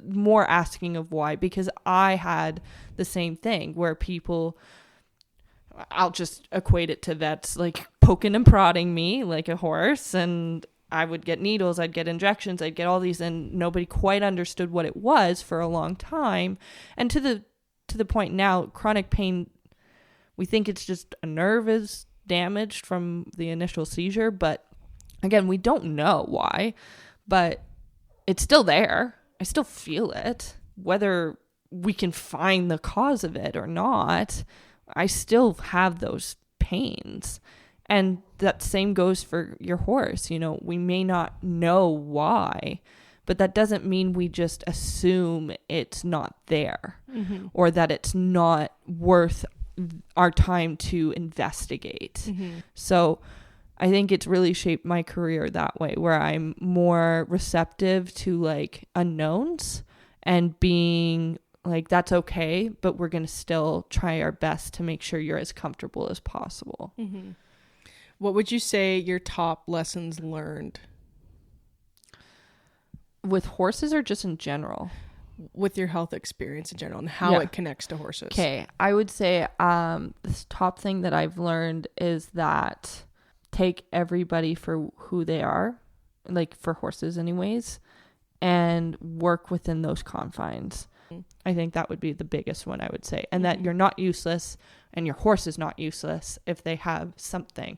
More asking of why, because I had the same thing where people, I'll just equate it to vets like poking and prodding me like a horse, and I would get needles, I'd get injections, I'd get all these, and nobody quite understood what it was for a long time. And to the point now, chronic pain, we think it's just a nerve is damaged from the initial seizure, but again, we don't know why, but it's still there. I still feel it, whether we can find the cause of it or not. I still have those pains. And that same goes for your horse. We may not know why, but that doesn't mean we just assume it's not there, or that it's not worth our time to investigate. So I think it's really shaped my career that way, where I'm more receptive to like unknowns and being like, that's okay, but we're going to still try our best to make sure you're as comfortable as possible. What would you say your top lessons learned? With horses or just in general? With your health experience in general and how it connects to horses. Okay. I would say this top thing that I've learned is that take everybody for who they are, like for horses anyways, and work within those confines. I think that would be the biggest one, I would say. And that you're not useless and your horse is not useless if they have something.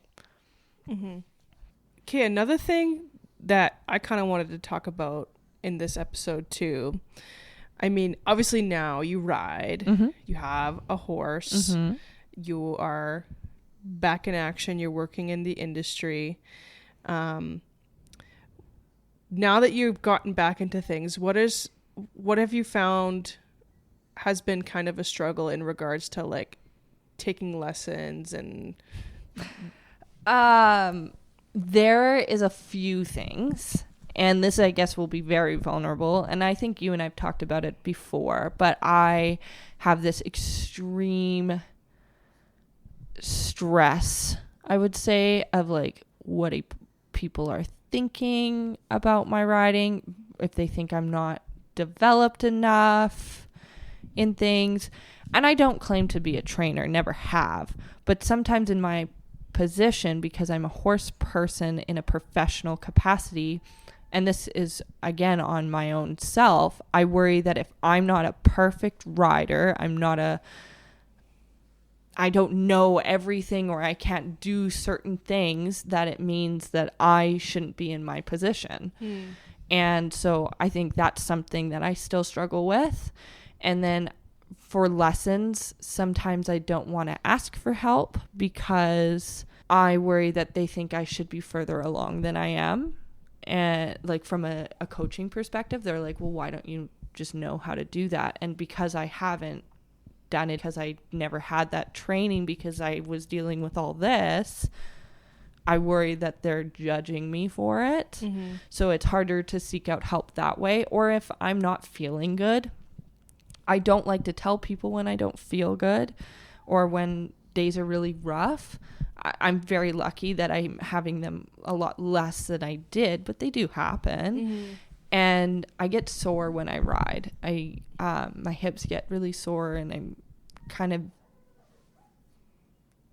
Okay, another thing that I kind of wanted to talk about in this episode too. I mean, obviously now you ride, you have a horse, you are back in action, you're working in the industry. Now that you've gotten back into things, what have you found has been kind of a struggle in regards to like taking lessons and there is a few things, And this, I guess, will be very vulnerable. And I think you and I've talked about it before, but I have this extreme stress, I would say, of like what people are thinking about my riding, if they think I'm not developed enough in things. And I don't claim to be a trainer, never have, but sometimes in my position, because I'm a horse person in a professional capacity, and this is again on my own self, I worry that if I'm not a perfect rider, I don't know everything, or I can't do certain things, that it means that I shouldn't be in my position. And so I think that's something that I still struggle with. And then for lessons, sometimes I don't want to ask for help because I worry that they think I should be further along than I am. And like from a coaching perspective, they're like, well, why don't you just know how to do that? And because I haven't done it, because I never had that training, because I was dealing with all this, I worry that they're judging me for it. So it's harder to seek out help that way. Or if I'm not feeling good, I don't like to tell people when I don't feel good or when days are really rough. I'm very lucky that I'm having them a lot less than I did, but they do happen. And I get sore when I ride. My hips get really sore and I'm kind of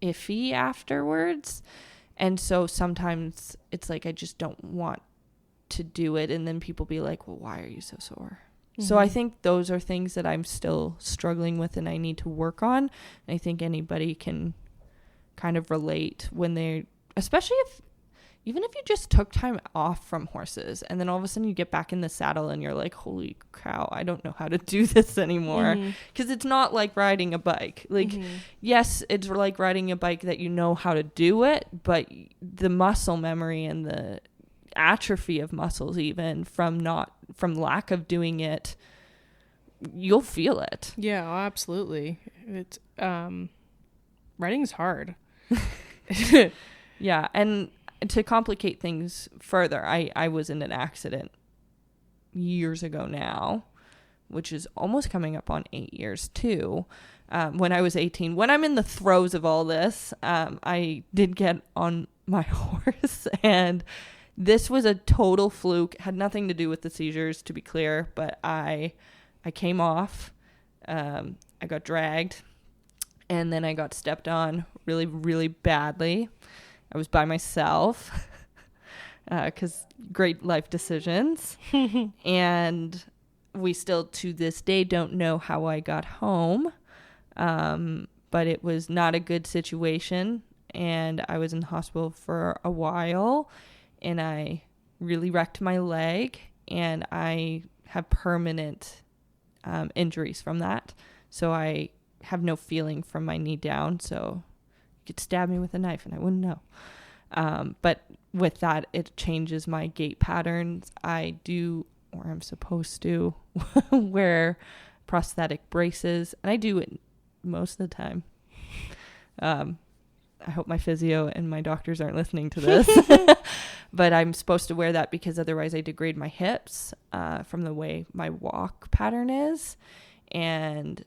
iffy afterwards. And so sometimes it's like I just don't want to do it. And then people be like, well, why are you so sore? So I think those are things that I'm still struggling with and I need to work on. And I think anybody can kind of relate when they're, especially even if you just took time off from horses and then all of a sudden you get back in the saddle and you're like, holy cow, I don't know how to do this anymore. Because it's not like riding a bike. Like, yes, it's like riding a bike that you know how to do it, but the muscle memory and the atrophy of muscles, even from lack of doing it, you'll feel it. Yeah, absolutely. It's riding's hard. Yeah, and to complicate things further, I was in an accident years ago now, which is almost coming up on 8 years too. When I was 18, when I'm in the throes of all this, I did get on my horse, and this was a total fluke. Had nothing to do with the seizures, to be clear, but I came off. I got dragged, and then I got stepped on really, really badly. I was by myself because great life decisions. And we still, to this day, don't know how I got home. But it was not a good situation. And I was in the hospital for a while. And I really wrecked my leg. And I have permanent injuries from that. So I have no feeling from my knee down. So you could stab me with a knife and I wouldn't know. But with that, it changes my gait patterns. I do, or I'm supposed to, wear prosthetic braces. And I do it most of the time. I hope my physio and my doctors aren't listening to this. But I'm supposed to wear that because otherwise I degrade my hips from the way my walk pattern is. And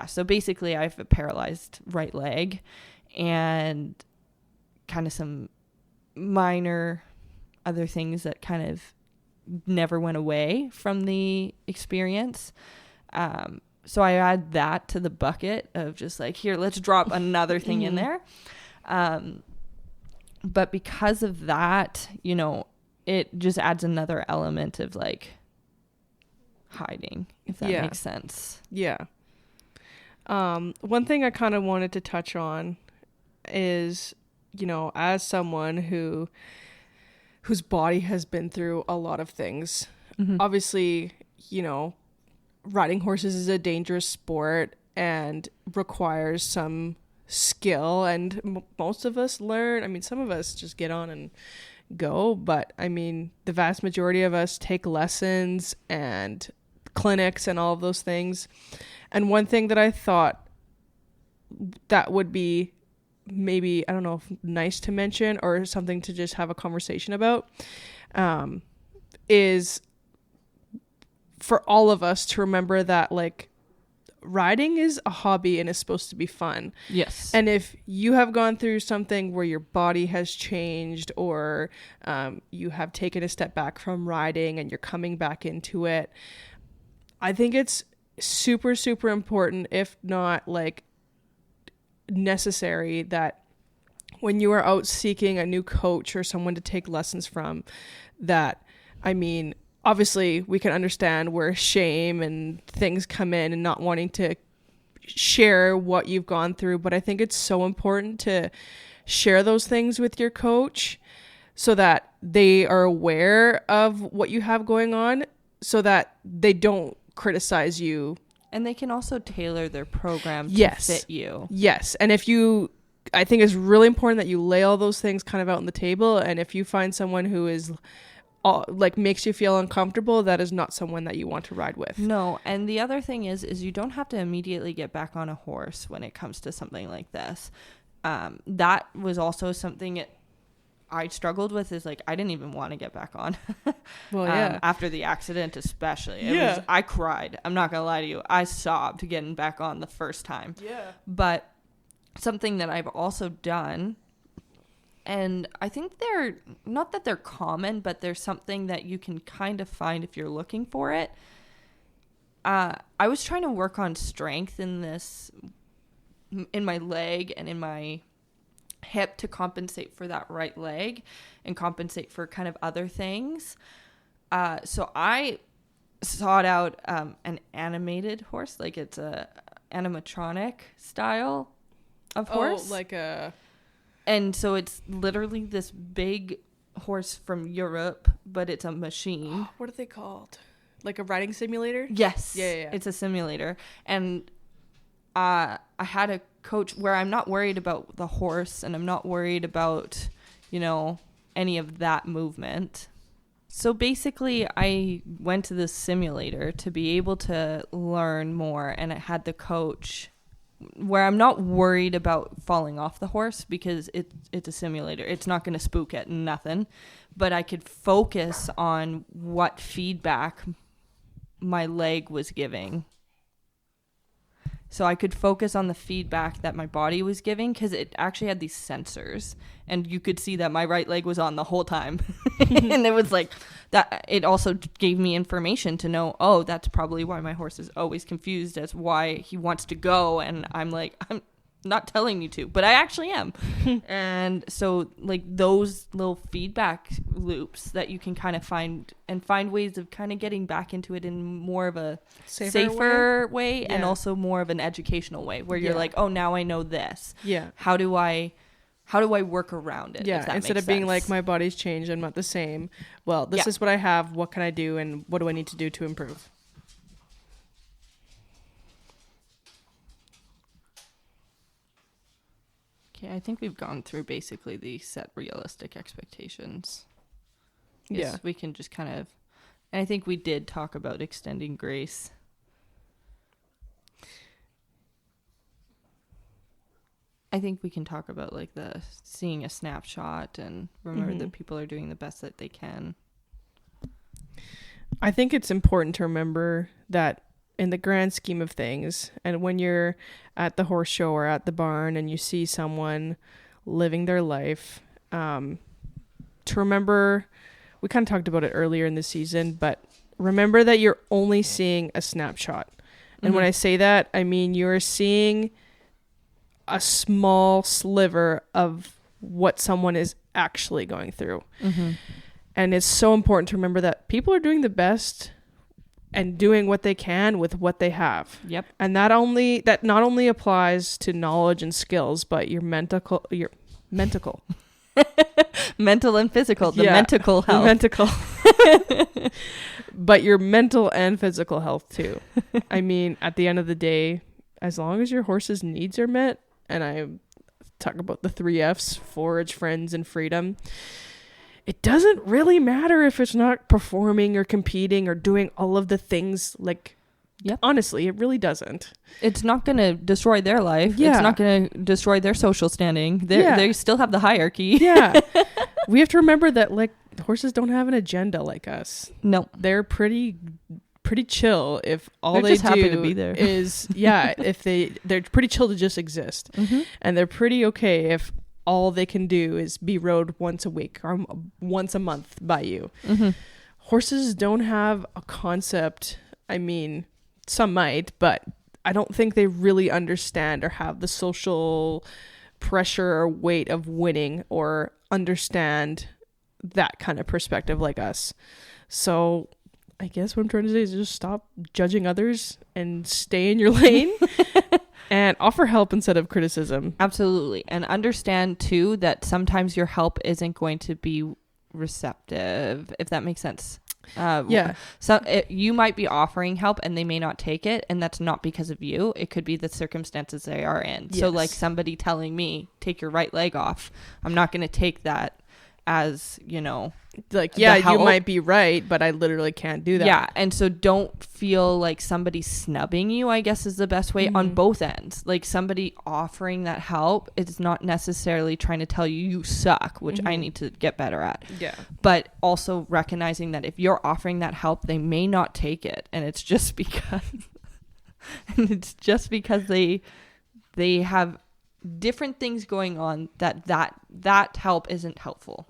so basically I have a paralyzed right leg and kind of some minor other things that kind of never went away from the experience. So I add that to the bucket of just like, here, let's drop another thing in there. But because of that, it just adds another element of like hiding, if that makes sense. Yeah. One thing I kind of wanted to touch on is, as someone whose body has been through a lot of things, obviously, riding horses is a dangerous sport and requires some skill, and most of us learn. Some of us just get on and go, but the vast majority of us take lessons and clinics and all of those things. And one thing that I thought that would be maybe, I don't know if nice to mention or something to just have a conversation about, is for all of us to remember that, like, riding is a hobby and is supposed to be fun. Yes. And if you have gone through something where your body has changed, or you have taken a step back from riding and you're coming back into it, I think it's super, super important, if not like necessary, that when you are out seeking a new coach or someone to take lessons from, that, I mean, obviously we can understand where shame and things come in and not wanting to share what you've gone through. But I think it's so important to share those things with your coach so that they are aware of what you have going on, so that they don't criticize you. And they can also tailor their program to fit you. Yes. And I think it's really important that you lay all those things kind of out on the table. And if you find someone who is like makes you feel uncomfortable, that is not someone that you want to ride with. No. And the other thing is you don't have to immediately get back on a horse when it comes to something like this. That was also something I struggled with, is like, I didn't even want to get back on. Well, yeah. After the accident, especially. I cried. I'm not going to lie to you. I sobbed getting back on the first time. Yeah. But something that I've also done, and I think they're not that they're common, but there's something that you can kind of find if you're looking for it. I was trying to work on strength in my leg and in my hip to compensate for that right leg and compensate for kind of other things. So I sought out an animated horse, like it's a animatronic style of horse. Oh, like a... And so it's literally this big horse from Europe, but it's a machine. What are they called? Like a riding simulator? Yes. Yeah. It's a simulator. And I had a coach where I'm not worried about the horse and I'm not worried about, any of that movement. So basically I went to this simulator to be able to learn more, and I had the coach where I'm not worried about falling off the horse because it's a simulator. It's not going to spook it, nothing. But I could focus on what feedback my leg was giving. So I could focus on the feedback that my body was giving, because it actually had these sensors, and you could see that my right leg was on the whole time. And it was like that. It also gave me information to know, oh, that's probably why my horse is always confused as why he wants to go. And I'm like, I'm not telling you to, but I actually am. And so like those little feedback loops that you can kind of find ways of kind of getting back into it in more of a safer way. Yeah. And also more of an educational way where you're like, oh, now I know this. Yeah. How do I work around it? Yeah. Instead of being like, my body's changed, I'm not the same. Well, this is what I have. What can I do? And what do I need to do to improve? I think we've gone through basically the set realistic expectations. Yeah. We can just kind of, and I think we did talk about extending grace. I think we can talk about like the seeing a snapshot and remember that people are doing the best that they can. I think it's important to remember that in the grand scheme of things, and when you're at the horse show or at the barn and you see someone living their life, to remember, we kind of talked about it earlier in the season, but remember that you're only seeing a snapshot. And when I say that, I mean you're seeing a small sliver of what someone is actually going through. And it's so important to remember that people are doing the best and doing what they can with what they have. Yep. And that not only applies to knowledge and skills, but your mental mental and physical, the mental health. But your mental and physical health too. I mean, at the end of the day, as long as your horse's needs are met, and I talk about the 3 F's, forage, friends, and freedom, it doesn't really matter if it's not performing or competing or doing all of the things. Like, honestly, it really doesn't. It's not going to destroy their life. Yeah. It's not going to destroy their social standing. They still have the hierarchy. Yeah. We have to remember that, like, horses don't have an agenda like us. No. They're pretty chill if all They're they just do happy to be there. is if they're pretty chill to just exist. And they're pretty okay if all they can do is be rode once a week or once a month by you. Horses don't have a concept. I mean, some might, but I don't think they really understand or have the social pressure or weight of winning or understand that kind of perspective like us. So I guess what I'm trying to say is just stop judging others and stay in your lane and offer help instead of criticism. Absolutely. And understand too that sometimes your help isn't going to be receptive, if that makes sense. So you might be offering help and they may not take it, and that's not because of you. It could be the circumstances they are in. Yes. So like somebody telling me, take your right leg off, I'm not going to take that as, like, yeah, you might be right, but I literally can't do that. Yeah. And so don't feel like somebody's snubbing you, I guess is the best way on both ends. Like somebody offering that help is not necessarily trying to tell you suck, which I need to get better at. Yeah. But also recognizing that if you're offering that help, they may not take it. And it's just because they have different things going on that help isn't helpful.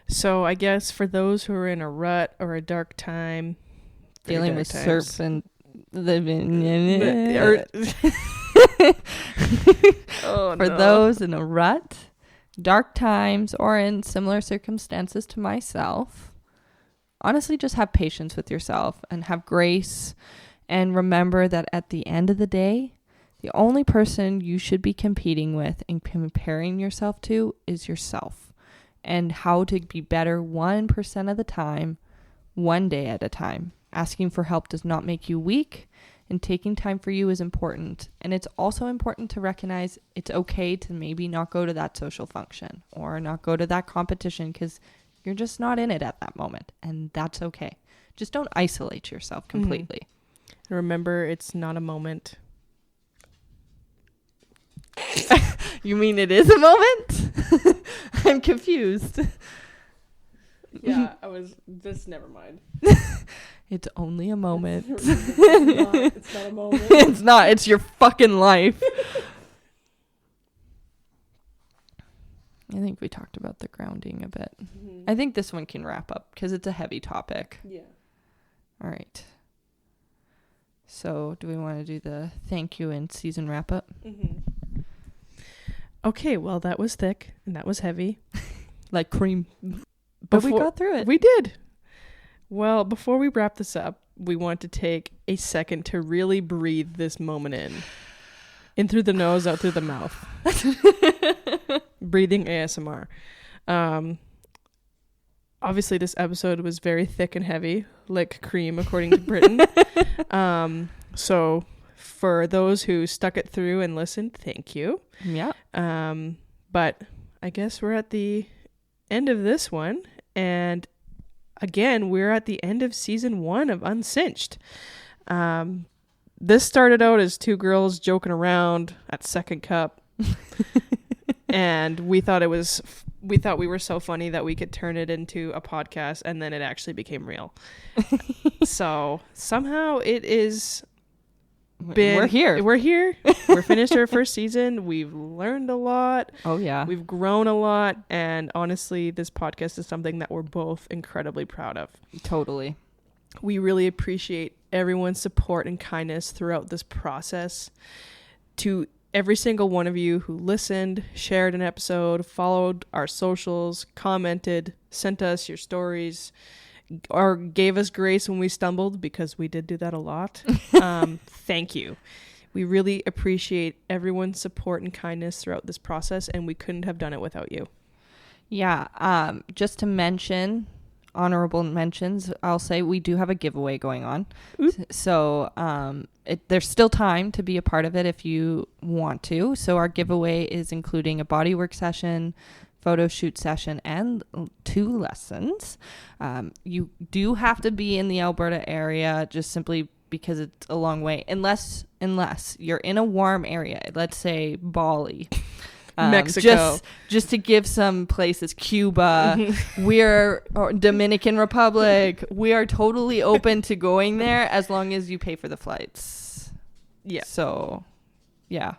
So I guess for those who are in a rut or a dark time, dealing with serps and living in it, for those in a rut, dark times, or in similar circumstances to myself, honestly just have patience with yourself and have grace, and remember that at the end of the day, the only person you should be competing with and comparing yourself to is yourself, and how to be better 1% of the time, one day at a time. Asking for help does not make you weak, and taking time for you is important. And it's also important to recognize it's okay to maybe not go to that social function or not go to that competition because you're just not in it at that moment, and that's okay. Just don't isolate yourself completely. Remember, it's not a moment. You mean it is a moment? I'm confused. Yeah, I was just, never mind. It's only a moment. It's not a moment. It's not. It's your fucking life. I think we talked about the grounding a bit. I think this one can wrap up because it's a heavy topic. Yeah. All right. So do we want to do the thank you and season wrap up? Okay, well, that was thick and that was heavy. Like cream. But we got through it. We did. Well, before we wrap this up, we want to take a second to really breathe this moment in. In through the nose, out through the mouth. Breathing ASMR. Obviously, this episode was very thick and heavy, like cream, according to Britain. So for those who stuck it through and listened, thank you. Yeah. But I guess we're at the end of this one. And again, we're at the end of season 1 of Uncinched. This started out as two girls joking around at Second Cup. And we thought we were so funny that we could turn it into a podcast, and then it actually became real. So somehow it is we're here. We're finished our first season. We've learned a lot. Oh yeah. We've grown a lot. And honestly, this podcast is something that we're both incredibly proud of. Totally. We really appreciate everyone's support and kindness throughout this process. To every single one of you who listened, shared an episode, followed our socials, commented, sent us your stories, or gave us grace when we stumbled, because we did do that a lot. Thank you. We really appreciate everyone's support and kindness throughout this process, and we couldn't have done it without you. Yeah. Just to mention, honorable mentions, I'll say we do have a giveaway going on. So there's still time to be a part of it if you want to. So our giveaway is including a bodywork session, photo shoot session, and 2 lessons. You do have to be in the Alberta area, just simply because it's a long way, unless you're in a warm area, let's say Bali. Mexico. Just to give some places, Cuba, we're Dominican Republic. We are totally open to going there as long as you pay for the flights. Yeah. So, yeah.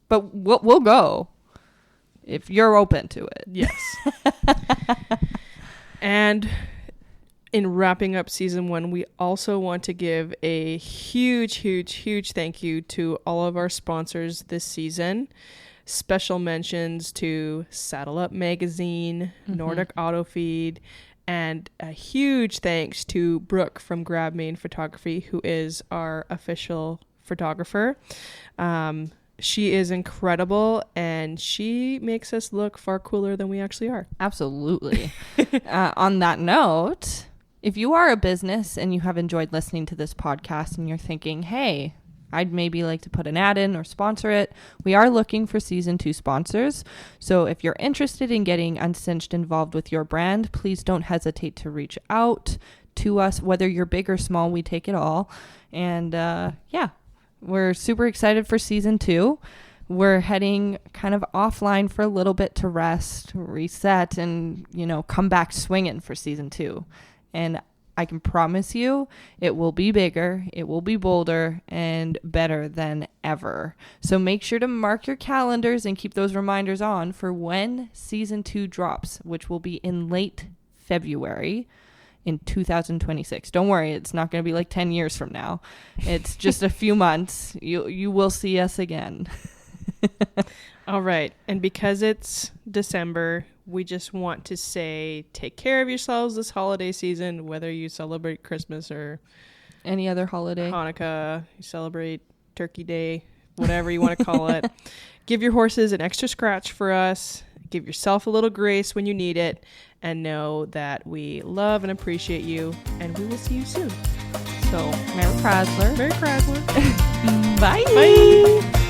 But we'll go if you're open to it. Yes. And in wrapping up season 1, we also want to give a huge thank you to all of our sponsors this season. Special mentions to Saddle Up Magazine, Nordic Auto Feed, and a huge thanks to Brooke from Grab Main Photography, who is our official photographer. She is incredible, and she makes us look far cooler than we actually are. Absolutely. On that note, if you are a business and you have enjoyed listening to this podcast and you're thinking, hey, I'd maybe like to put an ad in or sponsor it, we are looking for season 2 sponsors. So if you're interested in getting Uncinched involved with your brand, please don't hesitate to reach out to us. Whether you're big or small, we take it all. And yeah, we're super excited for season 2. We're heading kind of offline for a little bit to rest, reset, and, come back swinging for season 2. And I can promise you it will be bigger, it will be bolder, and better than ever. So make sure to mark your calendars and keep those reminders on for when season 2 drops, which will be in late February in 2026. Don't worry, it's not going to be like 10 years from now. It's just a few months. You will see us again. All right. And because it's December, we just want to say take care of yourselves this holiday season, whether you celebrate Christmas or any other holiday, Hanukkah, you celebrate Turkey Day, whatever you want to call it. Give your horses an extra scratch for us. Give yourself a little grace when you need it, and know that we love and appreciate you, and we will see you soon. So, Merry Chrysler. Merry Chrysler. Bye. Bye.